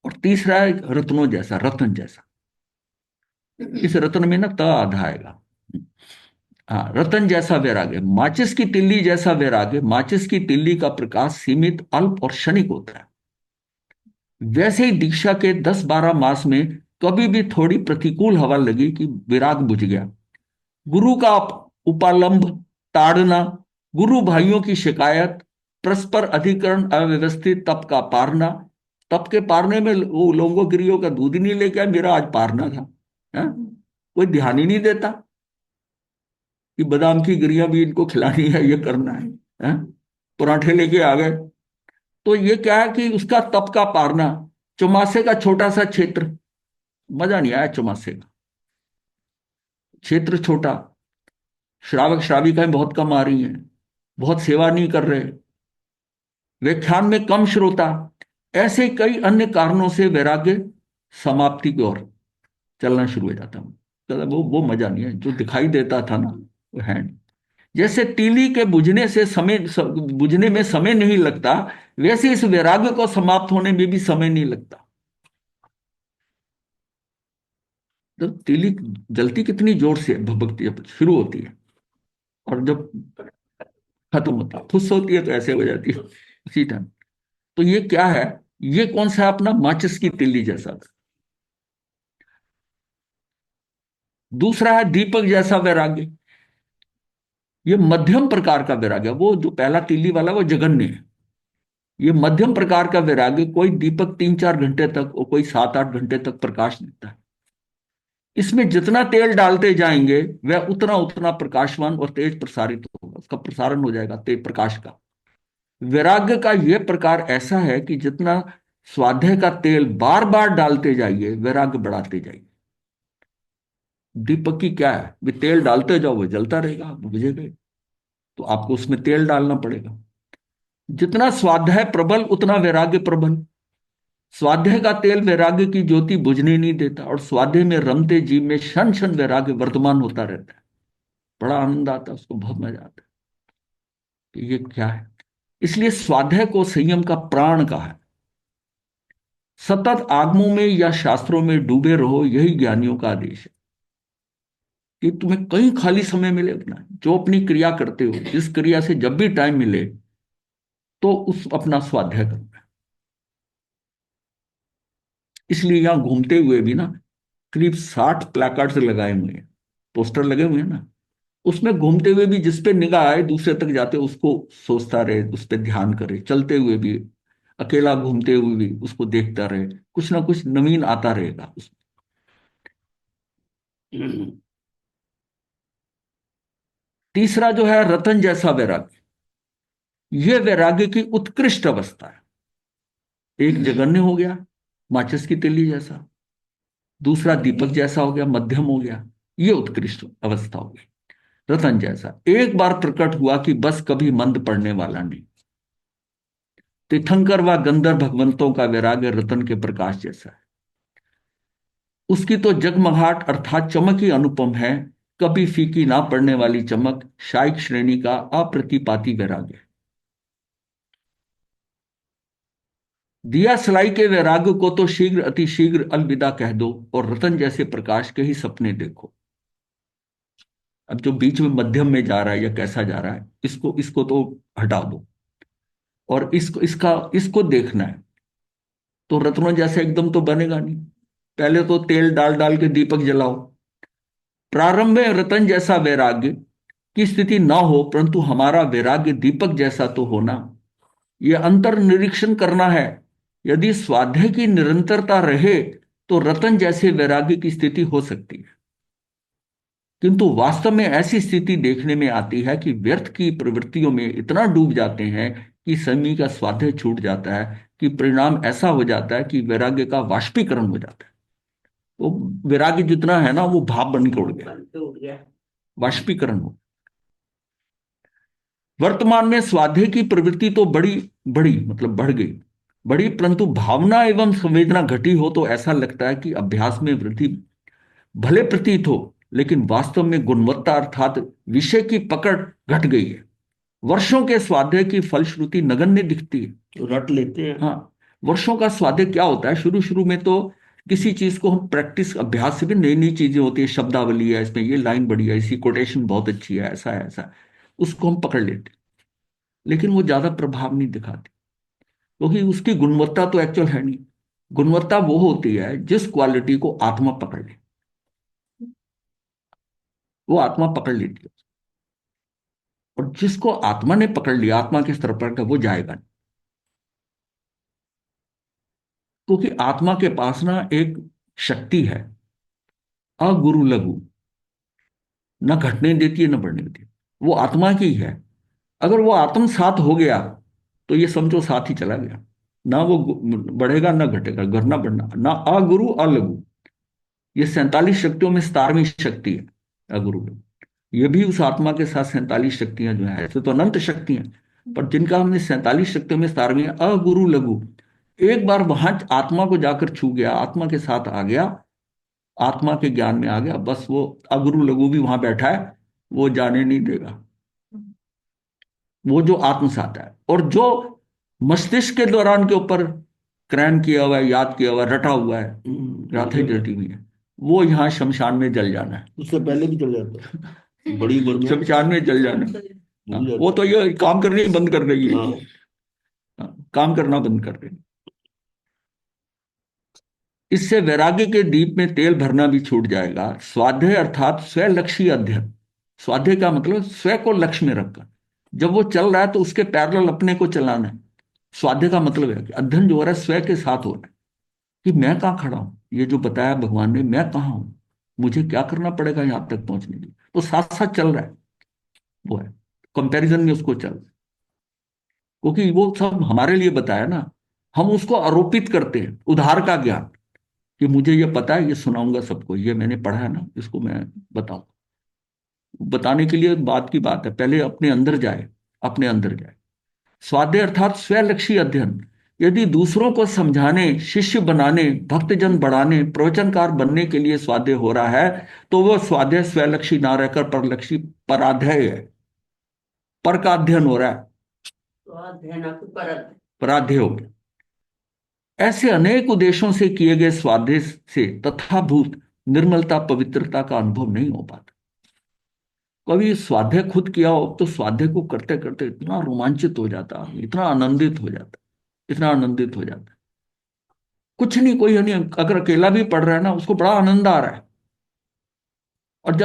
[SPEAKER 3] और तीसरा है रत्नों जैसा, रत्न जैसा। इस रत्न में ना त आधा आएगा। हाँ, रतन जैसा वैराग्य, माचिस की तिल्ली जैसा वैराग्य। माचिस की तिल्ली का प्रकाश सीमित, अल्प और क्षणिक होता है। वैसे ही दीक्षा के 10-12 मास में कभी भी थोड़ी प्रतिकूल हवा लगी कि विराग बुझ गया। गुरु का उपालंब, ताड़ना, गुरु भाइयों की शिकायत, परस्पर अधिकरण, अव्यवस्थित तप का पारना। तप के पारने में वो लोगों गिरियों का दूध ही नहीं लेके आए, मेरा आज पारना था। हाँ? कोई ध्यान ही नहीं देता कि बादाम की गिरियां भी इनको खिलानी है, ये करना है। हाँ? पराठे लेके आ गए। तो ये क्या है कि उसका तप का पारना। चौमासे का छोटा सा क्षेत्र, मजा नहीं आया चौमासे का क्षेत्र छोटा। श्रावक श्राविकाएं बहुत कम आ रही हैं, बहुत सेवा नहीं कर रहे, व्याख्यान में कम श्रोता। ऐसे कई अन्य कारणों से वैराग्य समाप्ति की ओर चलना शुरू हो जाता हूँ। तो वो मजा नहीं है जो दिखाई देता था ना, वो है नहीं। जैसे तीली के बुझने से बुझने में समय नहीं लगता, वैसे इस वैराग्य को समाप्त होने में भी समय नहीं लगता। तो तीली जलती कितनी जोर से है, भक्ति जब शुरू होती है, और जब खत्म होती है, फुस होती है, तो ऐसे हो जाती है उसी टाइम। तो ये क्या है, ये कौन सा है, अपना माचिस की तिल्ली जैसा। दूसरा है दीपक जैसा वैराग्य। ये मध्यम प्रकार का वैराग्य। वो जो पहला तिल्ली वाला वो जघन्य है। ये मध्यम प्रकार का वैराग्य, कोई दीपक 3-4 घंटे तक और कोई 7-8 घंटे तक प्रकाश देता है। इसमें जितना तेल डालते जाएंगे, वह उतना उतना प्रकाशवान और तेज प्रसारित होगा, उसका प्रसारण हो जाएगा तेज प्रकाश का। वैराग्य का यह प्रकार ऐसा है कि जितना स्वाध्याय का तेल बार बार डालते जाइए, वैराग्य बढ़ाते जाइए। दीपक की क्या है, वे तेल डालते जाओ, वो जलता रहेगा, आप बुझेगा ही। तो आपको उसमें तेल डालना पड़ेगा। जितना स्वाध्याय प्रबल उतना वैराग्य प्रबल। स्वाध्याय का तेल वैराग्य की ज्योति बुझने नहीं देता, और स्वाध्याय में रमते जीव में क्षण क्षण वैराग्य वर्तमान होता रहता है। बड़ा आनंद आता है उसको, बहुत मजा आता है कि ये क्या है। इसलिए स्वाध्याय को संयम का प्राण कहा है। सतत आगमों में या शास्त्रों में डूबे रहो, यही ज्ञानियों का आदेश है कि तुम्हें कहीं खाली समय मिले, अपना जो अपनी क्रिया करते हो, जिस क्रिया से जब भी टाइम मिले, तो उस अपना स्वाध्याय करना है। इसलिए यहां घूमते हुए भी ना करीब 60 प्लाकार्ड्स लगाए हुए हैं, पोस्टर लगे हुए हैं ना। उसमें घूमते हुए भी जिस पे निगाह आए दूसरे तक जाते उसको सोचता रहे, उस पर ध्यान करे। चलते हुए भी, अकेला घूमते हुए भी उसको देखता रहे, कुछ ना कुछ नवीन आता रहेगा उसमें। तीसरा जो है रतन जैसा वैराग्य, यह वैराग्य की उत्कृष्ट अवस्था है। एक जगन्य हो गया, माचिस की तिल्ली जैसा। दूसरा दीपक जैसा हो गया, मध्यम हो गया। यह उत्कृष्ट अवस्था हो गई। रतन जैसा एक बार प्रकट हुआ कि बस कभी मंद पड़ने वाला नहीं। तीर्थंकर व गंधर्व भगवंतों का वैराग्य रतन के प्रकाश जैसा है। उसकी तो जगमगाहट अर्थात चमक ही अनुपम है, कभी फीकी ना पड़ने वाली चमक, शायक श्रेणी का अप्रतिपाती वैराग्य है। दिया सलाई के वैराग्य को तो शीघ्र अति शीघ्र अलविदा कह दो, और रतन जैसे प्रकाश के ही सपने देखो। अब जो बीच में मध्यम में जा रहा है या कैसा जा रहा है, इसको इसको तो हटा दो, और इसको देखना है। तो रत्नों जैसे एकदम तो बनेगा नहीं, पहले तो तेल डाल डाल के दीपक जलाओ। प्रारंभ में रतन जैसा वैराग्य की स्थिति ना हो, परंतु हमारा वैराग्य दीपक जैसा तो होना। यह अंतर निरीक्षण करना है। यदि स्वाध्याय की निरंतरता रहे तो रतन जैसे वैराग्य की स्थिति हो सकती है, किंतु वास्तव में ऐसी स्थिति देखने में आती है कि व्यर्थ की प्रवृत्तियों में इतना डूब जाते हैं कि समय का स्वाध्याय छूट जाता है, कि परिणाम ऐसा हो जाता है कि वैराग्य का वाष्पीकरण हो जाता है। वो वैराग्य जितना है ना, वो भाप बन के उड़ गया, वाष्पीकरण हो। वर्तमान में स्वाध्याय की प्रवृत्ति तो बड़ी बड़ी मतलब बढ़ गई, बड़ी, परंतु भावना एवं संवेदना घटी हो तो ऐसा लगता है कि अभ्यास में वृद्धि भले प्रतीत हो, लेकिन वास्तव में गुणवत्ता अर्थात विषय की पकड़ घट गई है। वर्षों के स्वाध्याय की फलश्रुति नगण्य दिखती है।
[SPEAKER 1] रट लेते हैं।
[SPEAKER 3] हाँ, वर्षों का स्वाध्याय क्या होता है, शुरू शुरू में तो किसी चीज को हम प्रैक्टिस, अभ्यास से भी नई नई चीजें होती है, शब्दावली है, इसमें ये लाइन बढ़िया है, इसी कोटेशन बहुत अच्छी है, ऐसा है ऐसा है, उसको हम पकड़ लेते, लेकिन वो ज्यादा प्रभाव नहीं दिखाती, क्योंकि उसकी गुणवत्ता तो एक्चुअल है नहीं। गुणवत्ता वो होती है जिस क्वालिटी को आत्मा पकड़ ले, वो आत्मा पकड़ लेती है। और जिसको आत्मा ने पकड़ लिया, आत्मा के स्तर पर का, वो जाएगा नहीं। क्योंकि आत्मा के पास ना एक शक्ति है, अगुरु लघु, न घटने देती है न बढ़ने देती है, वो आत्मा की है। अगर वो आत्म साथ हो गया तो ये समझो साथ ही चला गया, ना वो बढ़ेगा ना घटेगा, घटना बढ़ना ना। अगुरु अलघु, ये 47 शक्तियों में 17वीं शक्ति है अगुरु लघु। ये भी उस आत्मा के साथ 47 शक्तियां जो है, ऐसे तो अनंत शक्तियां, पर जिनका हमने 47 शक्तियों में 17वीं अगुरु लघु। एक बार वहां आत्मा को जाकर छू गया, आत्मा के साथ आ गया, आत्मा के ज्ञान में आ गया, बस वो अगुरु लघु भी वहां बैठा है, वो जाने नहीं देगा। वो जो आत्म साथ है, और जो मस्तिष्क के दौरान के ऊपर क्रैन किया हुआ है, याद किया हुआ है, रटा हुआ है, राधे रटी हुई है, वो यहाँ शमशान में जल जाना है।
[SPEAKER 1] उससे पहले भी चल जाता है, बड़ी उम्र में
[SPEAKER 3] शमशान में जल जाना है। हाँ,
[SPEAKER 1] भूल
[SPEAKER 3] वो
[SPEAKER 1] जाता
[SPEAKER 3] तो ये काम करने ही बंद कर रही
[SPEAKER 1] है।
[SPEAKER 3] है।
[SPEAKER 1] हाँ,
[SPEAKER 3] हाँ, काम करना बंद कर रही है। इससे वैराग्य के दीप में तेल भरना भी छूट जाएगा। स्वाध्याय अर्थात स्वलक्षी अध्ययन। स्वाध्याय का मतलब स्व को लक्ष्य में रखकर, जब वो चल रहा है तो उसके पैरेलल अपने को चलाना है। स्वाध्याय का मतलब है कि अध्ययन जो हो रहा है स्व के साथ हो रहा है, कि मैं कहाँ खड़ा हूं, ये जो बताया भगवान ने, मैं कहाँ हूं, मुझे क्या करना पड़ेगा यहां तक पहुंचने के लिए, तो साथ साथ चल रहा है। वो है कंपैरिजन में उसको चल। क्योंकि वो सब हमारे लिए बताया ना, हम उसको आरोपित करते हैं उधार का ज्ञान, कि मुझे ये पता है, ये सुनाऊंगा सबको, ये मैंने पढ़ा है ना, इसको मैं बताऊं। बताने के लिए बात की बात है, पहले अपने अंदर जाए, अपने अंदर जाए। स्वाध्याय अर्थात स्वलक्षी अध्ययन। यदि दूसरों को समझाने, शिष्य बनाने, भक्तजन बढ़ाने, प्रवचनकार बनने के लिए स्वाध्याय हो रहा है, तो वो स्वाध्याय स्वलक्षी ना रहकर परलक्षी, पराध्याय है। पर का अध्ययन हो रहा है, पराध्याय हो गया। ऐसे अनेक उद्देश्यों से किए गए स्वाध्याय से तथाभूत निर्मलता, पवित्रता का अनुभव नहीं हो पाता। कभी स्वाध्याय खुद किया हो तो स्वाध्याय को करते करते इतना रोमांचित हो जाता, इतना आनंदित हो जाता, इतना आनंदित हो जाता, कुछ नहीं, कोई नहीं, अगर अकेला भी पढ़ रहा है ना, उसको बड़ा आनंद आ रहा है। और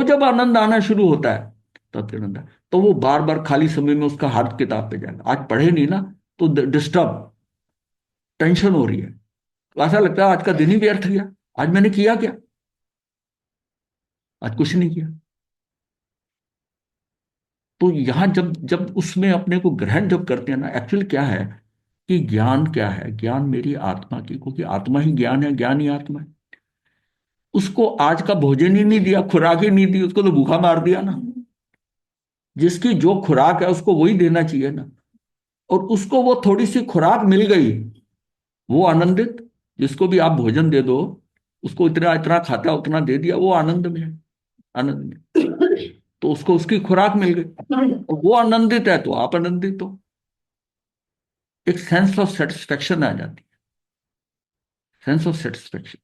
[SPEAKER 3] जब आनंद आना शुरू होता है, तब आनंद तो वो बार बार खाली समय में उसका हाथ किताब पे जाएगा। आज पढ़े नहीं ना, तो डिस्टर्ब, टेंशन हो रही है, तो ऐसा लगता है आज का दिन ही व्यर्थ गया, आज मैंने किया क्या, आज कुछ नहीं किया। तो यहां जब जब उसमें अपने को ग्रहण जब करते हैं ना, एक्चुअली क्या है कि ज्ञान क्या है, ज्ञान मेरी आत्मा की, क्योंकि आत्मा ही ज्ञान है, ज्ञान ही आत्मा है। उसको आज का भोजन ही नहीं दिया, खुराक ही नहीं दी, उसको तो भूखा मार दिया ना। जिसकी जो खुराक है उसको वही देना चाहिए ना, और उसको वो थोड़ी सी खुराक मिल गई, वो आनंदित। जिसको भी आप भोजन दे दो, उसको इतना इतना खाता है, उतना दे दिया, वो आनंद में है, आनंद में। तो उसको उसकी खुराक मिल गई, और वो आनंदित है, तो आप आनंदित हो। एक सेंस ऑफ सेटिस्फेक्शन आ जाती है, सेंस ऑफ सेटिस्फेक्शन,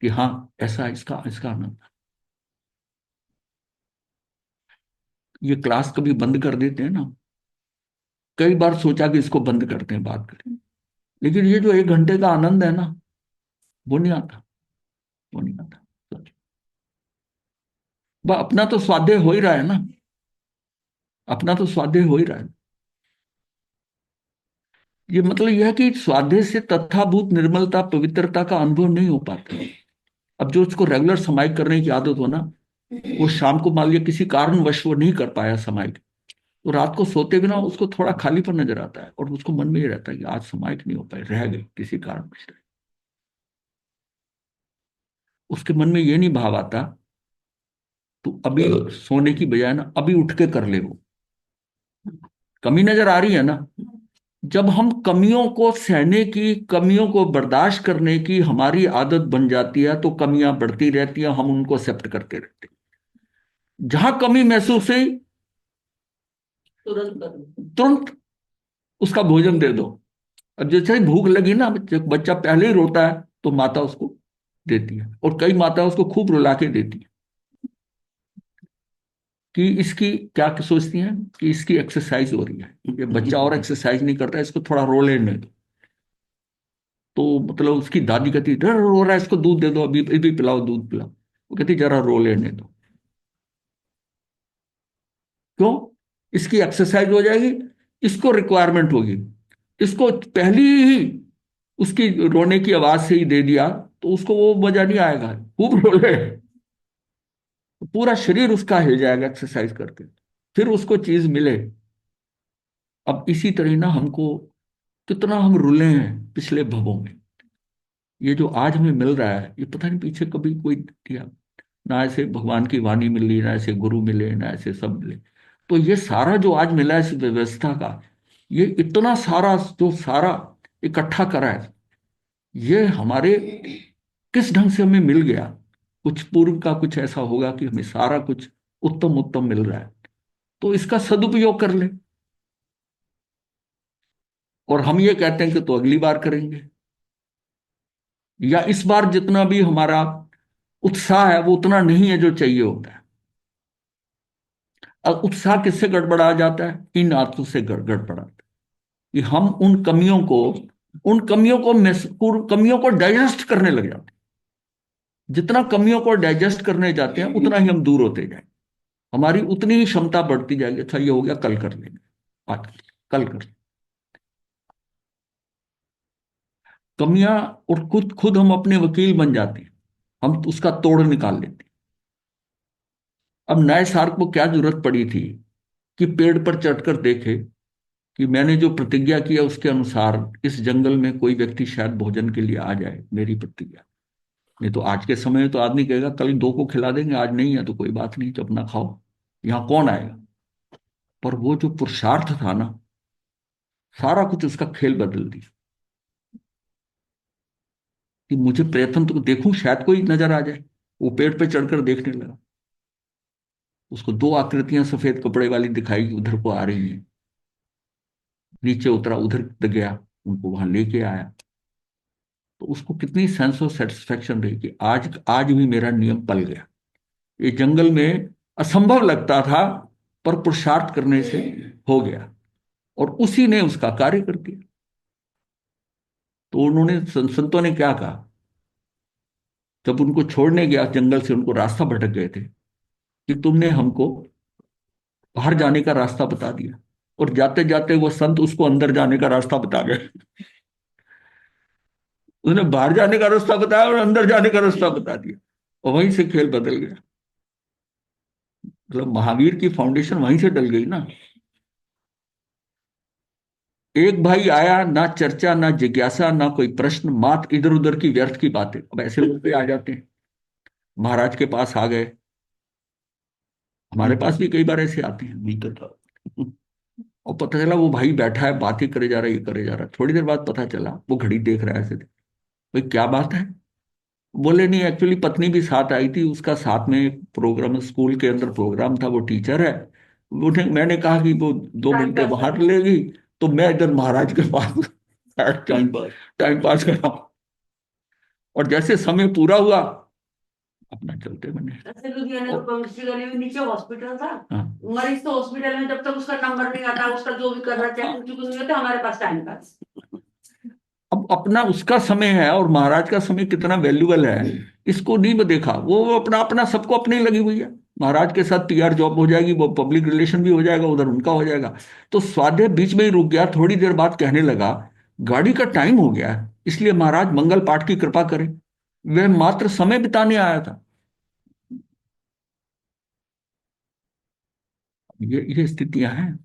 [SPEAKER 3] कि हाँ, ऐसा इसका इसका आनंद। ये क्लास कभी बंद कर देते हैं ना, कई बार सोचा कि इसको बंद करते हैं, बात करें, लेकिन ये जो 1 घंटे का आनंद है ना, वो नहीं आता, वो नहीं आता। वह अपना तो स्वाध्याय हो ही रहा है ना, अपना तो स्वाध्याय हो ही रहा है। ये मतलब यह है कि स्वाध्याय से तथाभूत निर्मलता, पवित्रता का अनुभव नहीं हो पाता। अब जो उसको रेगुलर समाई करने की आदत हो ना, वो शाम को मान लिया किसी कारणवश वो नहीं कर पाया समाई, तो रात को सोते बिना उसको थोड़ा खालीपन नजर आता है, और उसको मन में ये रहता है कि आज समाई नहीं हो पाई, रह गई किसी कारणवश। उसके मन में ये नहीं भाव आता, तो अभी सोने की बजाय ना अभी उठ के कर ले। वो कमी नजर आ रही है ना। जब हम कमियों को सहने की, कमियों को बर्दाश्त करने की हमारी आदत बन जाती है, तो कमियां बढ़ती रहती हैं, हम उनको एक्सेप्ट करते रहते हैं। जहां कमी महसूस हुई, तुरंत उसका भोजन दे दो। अब जैसे ही भूख लगी ना, जब बच्चा पहले ही रोता है, तो माता उसको देती है, और कई माता उसको खूब रुला के देती है, कि इसकी क्या सोचती हैं कि इसकी एक्सरसाइज हो रही है, ये बच्चा और एक्सरसाइज नहीं करता, इसको थोड़ा रो लेने दो। तो मतलब उसकी दादी कहती है, रो रहा है, इसको दूध दे दो, अभी अभी पिलाओ, दूध पिलाओ। वो कहती जरा रो लेने दो। क्यों? इसकी एक्सरसाइज हो जाएगी, इसको रिक्वायरमेंट होगी। इसको पहली ही उसकी रोने की आवाज से ही दे दिया, तो उसको वो मजा नहीं आएगा, खूब रो ले, पूरा शरीर उसका हिल जाएगा एक्सरसाइज करके, फिर उसको चीज मिले। अब इसी तरह ना हमको, कितना हम रुले हैं पिछले भवों में। ये जो आज हमें मिल रहा है, ये पता नहीं पीछे कभी कोई दिया ना, ऐसे भगवान की वाणी मिली ना, ऐसे गुरु मिले ना, ऐसे सब मिले। तो ये सारा जो आज मिला है इस व्यवस्था का, ये इतना सारा जो सारा इकट्ठा करा है, ये हमारे किस ढंग से हमें मिल गया। कुछ पूर्व का कुछ ऐसा होगा कि हमें सारा कुछ उत्तम उत्तम मिल रहा है, तो इसका सदुपयोग कर ले। और हम ये कहते हैं कि तो अगली बार करेंगे, या इस बार जितना भी हमारा उत्साह है वो उतना नहीं है जो चाहिए होता है। अब उत्साह किससे गड़बड़ा जाता है? इन आदतों से गड़बड़ाता है, कि हम उन कमियों को पूर्व कमियों को डाइजेस्ट करने लग जाते हैं। जितना कमियों को डाइजेस्ट करने जाते हैं, उतना ही हम दूर होते जाएंगे, हमारी उतनी ही क्षमता बढ़ती जाएगी। अच्छा, ये हो गया, कल कर लेंगे, आज कल कर लेंगे। कमियां, और खुद खुद हम अपने वकील बन जाते हैं, हम उसका तोड़ निकाल लेते हैं। अब नए सार को क्या जरूरत पड़ी थी कि पेड़ पर चढ़कर देखे कि मैंने जो प्रतिज्ञा किया उसके अनुसार इस जंगल में कोई व्यक्ति शायद भोजन के लिए आ जाए, मेरी प्रतिज्ञा। नहीं तो आज के समय में तो आदमी कहेगा कल दो को खिला देंगे, आज नहीं है तो कोई बात नहीं, तो अपना खाओ, यहाँ कौन आएगा। पर वो जो पुरुषार्थ था ना, सारा कुछ उसका खेल बदल दिया। कि मुझे प्रयत्न तो देखूं, शायद कोई नजर आ जाए। वो पेड़ पे चढ़कर देखने लगा, उसको दो आकृतियां सफेद कपड़े वाली दिखाई उधर को आ रही हैं। नीचे उतरा, उधर गया, उनको वहां लेके आया। तो उसको कितनी सेंस ऑफ सेटिस्फेक्शन रही कि आज आज भी मेरा नियम पल गया। ये जंगल में असंभव लगता था, पर पुरुषार्थ करने से हो गया, और उसी ने उसका कार्य कर दिया। तो उन्होंने संतों ने क्या कहा, जब उनको छोड़ने गया जंगल से, उनको रास्ता भटक गए थे, कि तुमने हमको बाहर जाने का रास्ता बता दिया, और जाते जाते वो संत उसको अंदर जाने का रास्ता बता गए। उसने बाहर जाने का रास्ता बताया और अंदर जाने का रास्ता बता दिया, और वहीं से खेल बदल गया। मतलब महावीर की फाउंडेशन वहीं से डल गई ना। एक भाई आया, ना चर्चा ना जिज्ञासा ना कोई प्रश्न, मात्र इधर उधर की व्यर्थ की बातें। अब ऐसे लोग भी आ जाते हैं, महाराज के पास आ गए, हमारे पास भी कई बार ऐसे आते हैं।
[SPEAKER 1] बीता था।
[SPEAKER 3] और पता चला वो भाई बैठा है, बात ही करे जा रहा है, ये करे जा रहा है। थोड़ी देर बाद पता चला वो घड़ी देख रहा है ऐसे। भाई क्या बात है? बोले नहीं, एक्चुअली पत्नी भी साथ आई थी, उसका साथ में एक प्रोग्राम, स्कूल के अंदर प्रोग्राम था, वो टीचर है। मैंने कहा कि वो 2 घंटे बाहर लेगी, तो मैं इधर महाराज के पास
[SPEAKER 1] टाइम पास।
[SPEAKER 3] टाइम पास कर रहा हूँ। और जैसे समय पूरा हुआ, अपना चलते बने।
[SPEAKER 5] ऐसे लुधियाना तो पंक्ति गली में नीचे हॉस्पिटल था।
[SPEAKER 3] हाँ।
[SPEAKER 5] मरीज तो हॉस्पिटल में जब तक उसका नंबर नहीं आता, उसका जो भी कर रहा चेक कुछ नहीं होता, हमारे पास टाइम पास।
[SPEAKER 3] अब अपना उसका समय है, और महाराज का समय कितना वैल्यूबल है, इसको नहीं देखा। वो अपना अपना सबको अपने लगी हुई है। महाराज के साथ पीआर जॉब हो जाएगी, वो पब्लिक रिलेशन भी हो जाएगा, उधर उनका हो जाएगा। तो स्वाध्याय बीच में ही रुक गया। थोड़ी देर बाद कहने लगा, गाड़ी का टाइम हो गया है, इसलिए महाराज मंगल पाठ की कृपा करें। वह मात्र समय बिताने आया था। ये स्थितियां हैं।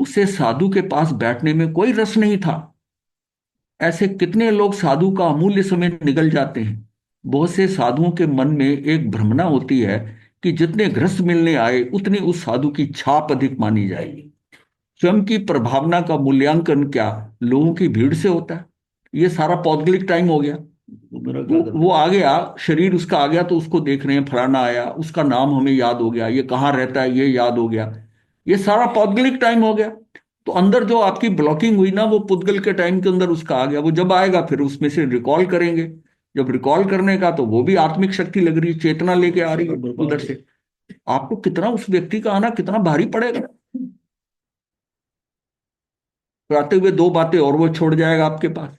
[SPEAKER 3] उसे साधु के पास बैठने में कोई रस नहीं था। ऐसे कितने लोग साधु का अमूल्य समय निगल जाते हैं। बहुत से साधुओं के मन में एक भ्रमणा होती है कि जितने गृहस्थ मिलने आए उतनी उस साधु की छाप अधिक मानी जाएगी। स्वयं की प्रभावना का मूल्यांकन क्या लोगों की भीड़ से होता है? ये सारा पौद्गलिक टाइम हो गया।
[SPEAKER 1] मेरा क्या
[SPEAKER 3] वो आ गया, शरीर उसका आ गया, तो उसको देख रहे हैं, फलाना आया, उसका नाम हमें याद हो गया, ये कहाँ रहता है ये याद हो गया। ये सारा पौद्गलिक टाइम हो गया। तो अंदर जो आपकी ब्लॉकिंग हुई ना, वो पुद्गल के टाइम के अंदर उसका आ गया। वो जब आएगा फिर उसमें से रिकॉल करेंगे। जब रिकॉल करने का, तो वो भी आत्मिक शक्ति लग रही है, चेतना लेके आ रही है उधर से। आपको कितना उस व्यक्ति का आना कितना भारी पड़ेगा। तो आते हुए 2 बातें और वो छोड़ जाएगा आपके पास।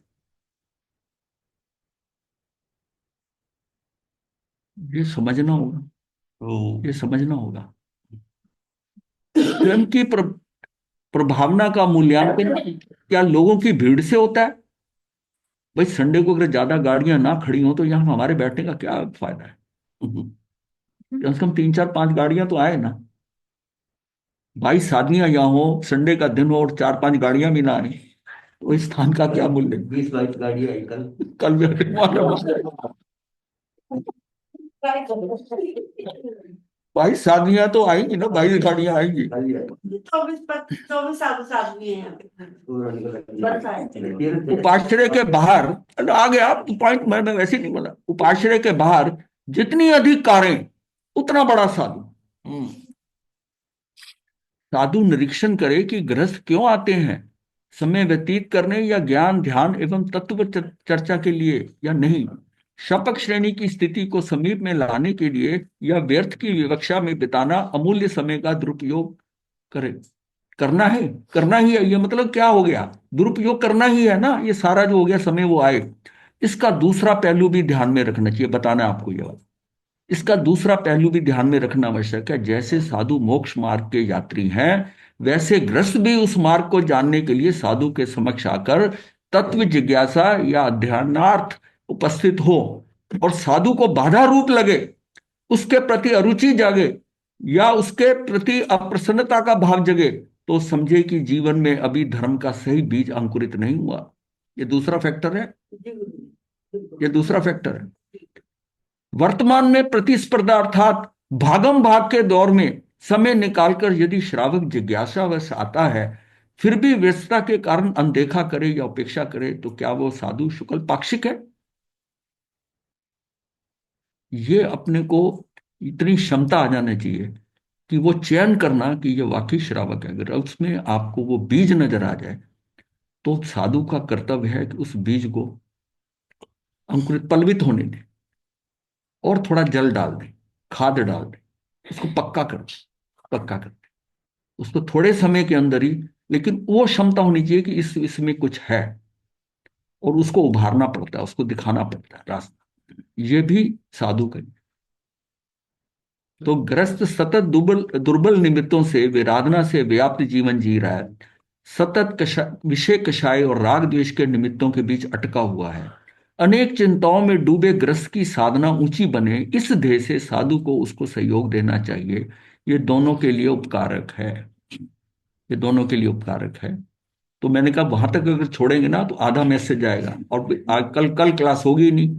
[SPEAKER 3] ये समझना होगा,
[SPEAKER 1] तो
[SPEAKER 3] ये समझना होगा। स्वयं की प्रभावना का मूल्यांकन क्या लोगों की भीड़ से होता है? भाई संडे को अगर ज्यादा गाड़ियां ना खड़ी हो, तो यहाँ हमारे बैठने का क्या फायदा है? कम से कम 3 4 5 गाड़ियां तो आए ना। 22 आदमियां यहाँ हो, संडे का दिन हो, और 4 5 गाड़ियां भी ना आए, तो इस स्थान का क्या मूल्य?
[SPEAKER 1] 20 22 गाड़ी आई कल।
[SPEAKER 3] कल भी हमारा 22 आदमियां तो आएंगी ना, 22 गाड़ियां आएंगी।
[SPEAKER 5] 24 आदमी है यहाँ पे। बस आए।
[SPEAKER 3] उपाश्रय के बाहर आ गया पॉइंट, मैंने वैसे नहीं बोला। उपाश्रय के बाहर जितनी अधिक कारें, उतना बड़ा साधु। साधु निरीक्षण करे कि गृहस्थ क्यों आते हैं, समय व्यतीत करने या ज्ञान ध्यान एवं तत्व चर्चा के लिए या नहीं। शपक श्रेणी की स्थिति को समीप में लाने के लिए या व्यर्थ की विवक्षा में बिताना अमूल्य समय का दुरुपयोग करे। करना ही है। ये मतलब क्या हो गया? दुरुपयोग करना ही है ना। ये सारा जो हो गया समय वो आए। इसका दूसरा पहलू भी ध्यान में रखना चाहिए, बताना आपको ये बात। इसका दूसरा पहलू भी ध्यान में रखना आवश्यक है। जैसे साधु मोक्ष मार्ग के यात्री हैं, वैसे ग्रस्त भी उस मार्ग को जानने के लिए साधु के समक्ष आकर तत्व जिज्ञासा या अध्ययनार्थ उपस्थित हो, और साधु को बाधा रूप लगे, उसके प्रति अरुचि जागे या उसके प्रति अप्रसन्नता का भाव जगे, तो समझे कि जीवन में अभी धर्म का सही बीज अंकुरित नहीं हुआ। ये दूसरा फैक्टर है,
[SPEAKER 5] जी गुरुजी, बिल्कुल।
[SPEAKER 3] ये दूसरा फैक्टर है। वर्तमान में प्रतिस्पर्धा अर्थात भागम भाग के दौर में समय निकालकर यदि श्रावक जिज्ञासावश आता है, फिर भी व्यस्तता के कारण अनदेखा करे या उपेक्षा करे, तो क्या वो साधु शुक्ल पाक्षिक है? ये अपने को इतनी क्षमता आ जाना चाहिए कि वो चयन करना कि ये वाकई श्रावक है। अगर उसमें आपको वो बीज नजर आ जाए, तो साधु का कर्तव्य है कि उस बीज को अंकुरित पल्वित होने दें और थोड़ा जल डाल दें, खाद डाल दें, उसको पक्का कर दें, पक्का कर दें उसको थोड़े समय के अंदर ही। लेकिन वो क्षमता होनी चाहिए कि इसमें कुछ है, और उसको उभारना पड़ता है, उसको दिखाना पड़ता है रास्ता। ये भी साधु का। तो ग्रस्त सतत दुर्बल दुर्बल निमित्तों से विराधना से व्याप्त जीवन जी रहा है, सतत विषय कषाय और राग द्वेष के निमित्तों के बीच अटका हुआ है, अनेक चिंताओं में डूबे ग्रस्त की साधना ऊंची बने, इस ध्येय से साधु को उसको सहयोग देना चाहिए। ये दोनों के लिए उपकारक है, ये दोनों के लिए उपकारक है। तो मैंने कहा वहां तक अगर छोड़ेंगे ना तो आधा मैसेज जाएगा, और आज कल कल क्लास होगी नहीं,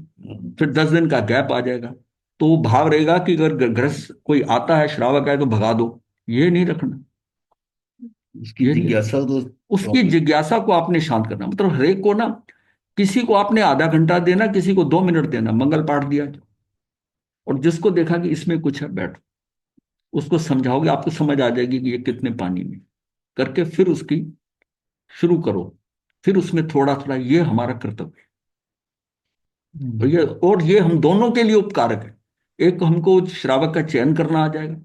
[SPEAKER 3] फिर 10 दिन का गैप आ जाएगा। तो वो भाव रहेगा कि अगर गृहस्थ कोई आता है, श्रावक है, तो भगा दो। ये नहीं रखना।
[SPEAKER 1] उसकी
[SPEAKER 3] ये नहीं,
[SPEAKER 1] जिज्ञासा तो
[SPEAKER 3] उसकी जिज्ञासा को आपने शांत करना। मतलब हरेक को ना, किसी को आपने आधा घंटा देना, किसी को 2 मिनट देना, मंगल पाठ दिया, और जिसको देखा कि इसमें कुछ है, बैठ उसको समझाओगे, आपको समझ आ जाएगी कि ये कितने पानी में करके, फिर उसकी शुरू करो। फिर उसमें थोड़ा थोड़ा, ये हमारा कर्तव्य है भैया। और ये हम दोनों के लिए उपकारक है। एक हमको श्रावक का चयन करना आ जाएगा,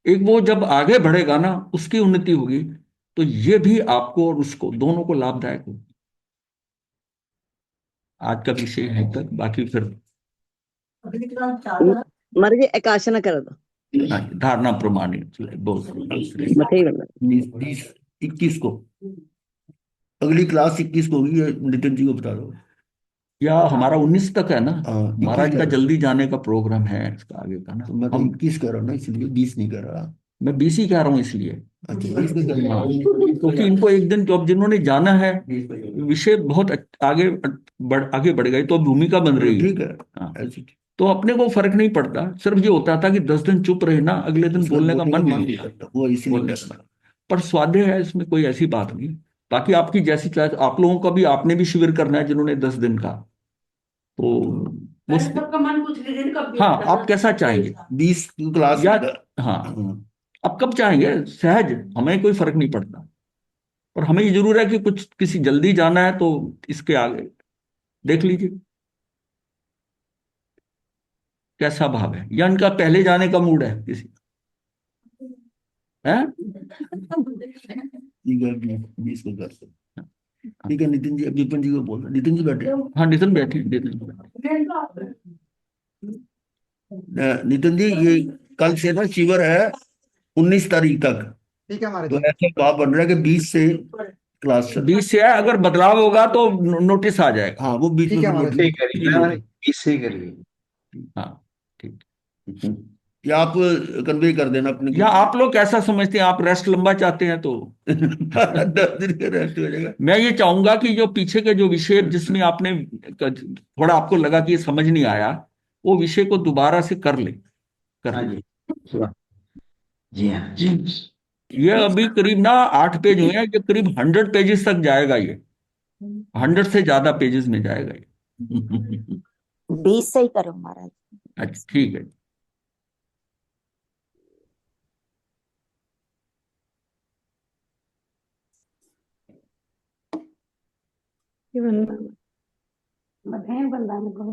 [SPEAKER 3] एक वो जब आगे बढ़ेगा ना, उसकी उन्नति होगी, तो ये भी आपको और उसको दोनों को लाभदायक होगी। आज का विषय है तक, बाकी फिर
[SPEAKER 5] अगली क्लास चालू है।
[SPEAKER 6] मर गए एकाशना कर दो
[SPEAKER 3] धारणा प्रमाणित बोल।
[SPEAKER 6] मथे बंदा
[SPEAKER 1] 21 को, अगली क्लास 21 को होगी, ये नितिन जी को बता दो।
[SPEAKER 3] या हमारा 19 तक है ना,
[SPEAKER 1] हाँ,
[SPEAKER 3] महाराज
[SPEAKER 1] 21
[SPEAKER 3] का
[SPEAKER 1] का।
[SPEAKER 3] जल्दी जाने का प्रोग्राम है इसका आगे का ना।
[SPEAKER 1] तो मैं तो
[SPEAKER 3] हम
[SPEAKER 1] 21 कह रहा हूँ ना, इसलिए 20 नहीं कह रहा।
[SPEAKER 3] मैं 20 ही कह रहा हूँ इसलिए।
[SPEAKER 1] अच्छा, 20 में कह रहा
[SPEAKER 3] हाँ,
[SPEAKER 1] हूँ।
[SPEAKER 3] क्योंकि इनको एक दिन तो अब जिन्होंने जाना है, विषय बहुत आगे आगे बढ़ गए, तो भूमिका बन रही है।
[SPEAKER 1] ठीक है।
[SPEAKER 3] हाँ,
[SPEAKER 1] ऐसी
[SPEAKER 3] तो अपने को फर्क नहीं पड़ता। सिर्फ ये होता था कि 10 दिन चुप रहे ना, अगले दिन बोलने का मन नहीं होता।
[SPEAKER 1] वो इसीलिए
[SPEAKER 3] बोलने
[SPEAKER 1] कह
[SPEAKER 3] का
[SPEAKER 1] रहा
[SPEAKER 3] मन। पर स्वाध्याय है, इसमें कोई ऐसी बात नहीं। बाकी आपकी जैसी क्लास, आप लोगों का भी, आपने भी शिविर करना है जिन्होंने 10 दिन का, तो
[SPEAKER 5] पहले
[SPEAKER 3] मुश्किल।
[SPEAKER 5] सबका मन पूछ लीजिए ना, कब
[SPEAKER 3] हाँ, आप कैसा चाहेंगे,
[SPEAKER 1] 20 क्लास।
[SPEAKER 3] या हाँ, आप कब चाहेंगे, सहज, हमें कोई फर्क नहीं पड़ता। पर हमें ये जरूर है कि कुछ किसी जल्दी जाना है, तो इसके आगे देख लीजिए कैसा भाव है, या इनका पहले जाने का मूड है किसी है।
[SPEAKER 1] ठीक है, 20 को कर सकते। ठीक है नितिन जी, अब नितिन जी को बोल रहे। नितिन जी बैठे।
[SPEAKER 3] हाँ, नितिन बैठे, नितिन बैठे।
[SPEAKER 1] नितिन जी, ये कल से ना शिविर है 19 तारीख तक।
[SPEAKER 7] ठीक है हमारे
[SPEAKER 1] तो ऐसे भाव बन रहा है कि 20 से क्लास
[SPEAKER 3] 20 से है, अगर बदलाव होगा तो नोटिस आ जाएगा।
[SPEAKER 1] हाँ, वो बीच
[SPEAKER 7] ठीक
[SPEAKER 1] में
[SPEAKER 7] है, हमारे
[SPEAKER 1] नोटिस-
[SPEAKER 7] ठीक इससे ही करिए।
[SPEAKER 3] हाँ, ठीक।
[SPEAKER 1] या आप कन्वे कर देना अपने
[SPEAKER 3] या आप लोग कैसा समझते हैं, आप रेस्ट लंबा चाहते हैं तो
[SPEAKER 1] 10 दिन का रेस्ट हो जाएगा।
[SPEAKER 3] मैं ये चाहूंगा कि जो पीछे के जो विषय जिसमें आपने थोड़ा आपको लगा कि ये समझ नहीं आया, वो विषय को दोबारा से कर ले, कर ले।
[SPEAKER 7] जी हाँ जी।
[SPEAKER 3] ये अभी करीब ना 8 पेज हुए हैं, ये करीब 100 पेजेस तक जाएगा, ये 100 से ज्यादा पेजेस में जाएगा ये।
[SPEAKER 4] 20 से ही करो महाराज।
[SPEAKER 3] अच्छा, ठीक है।
[SPEAKER 6] बंदा बंदा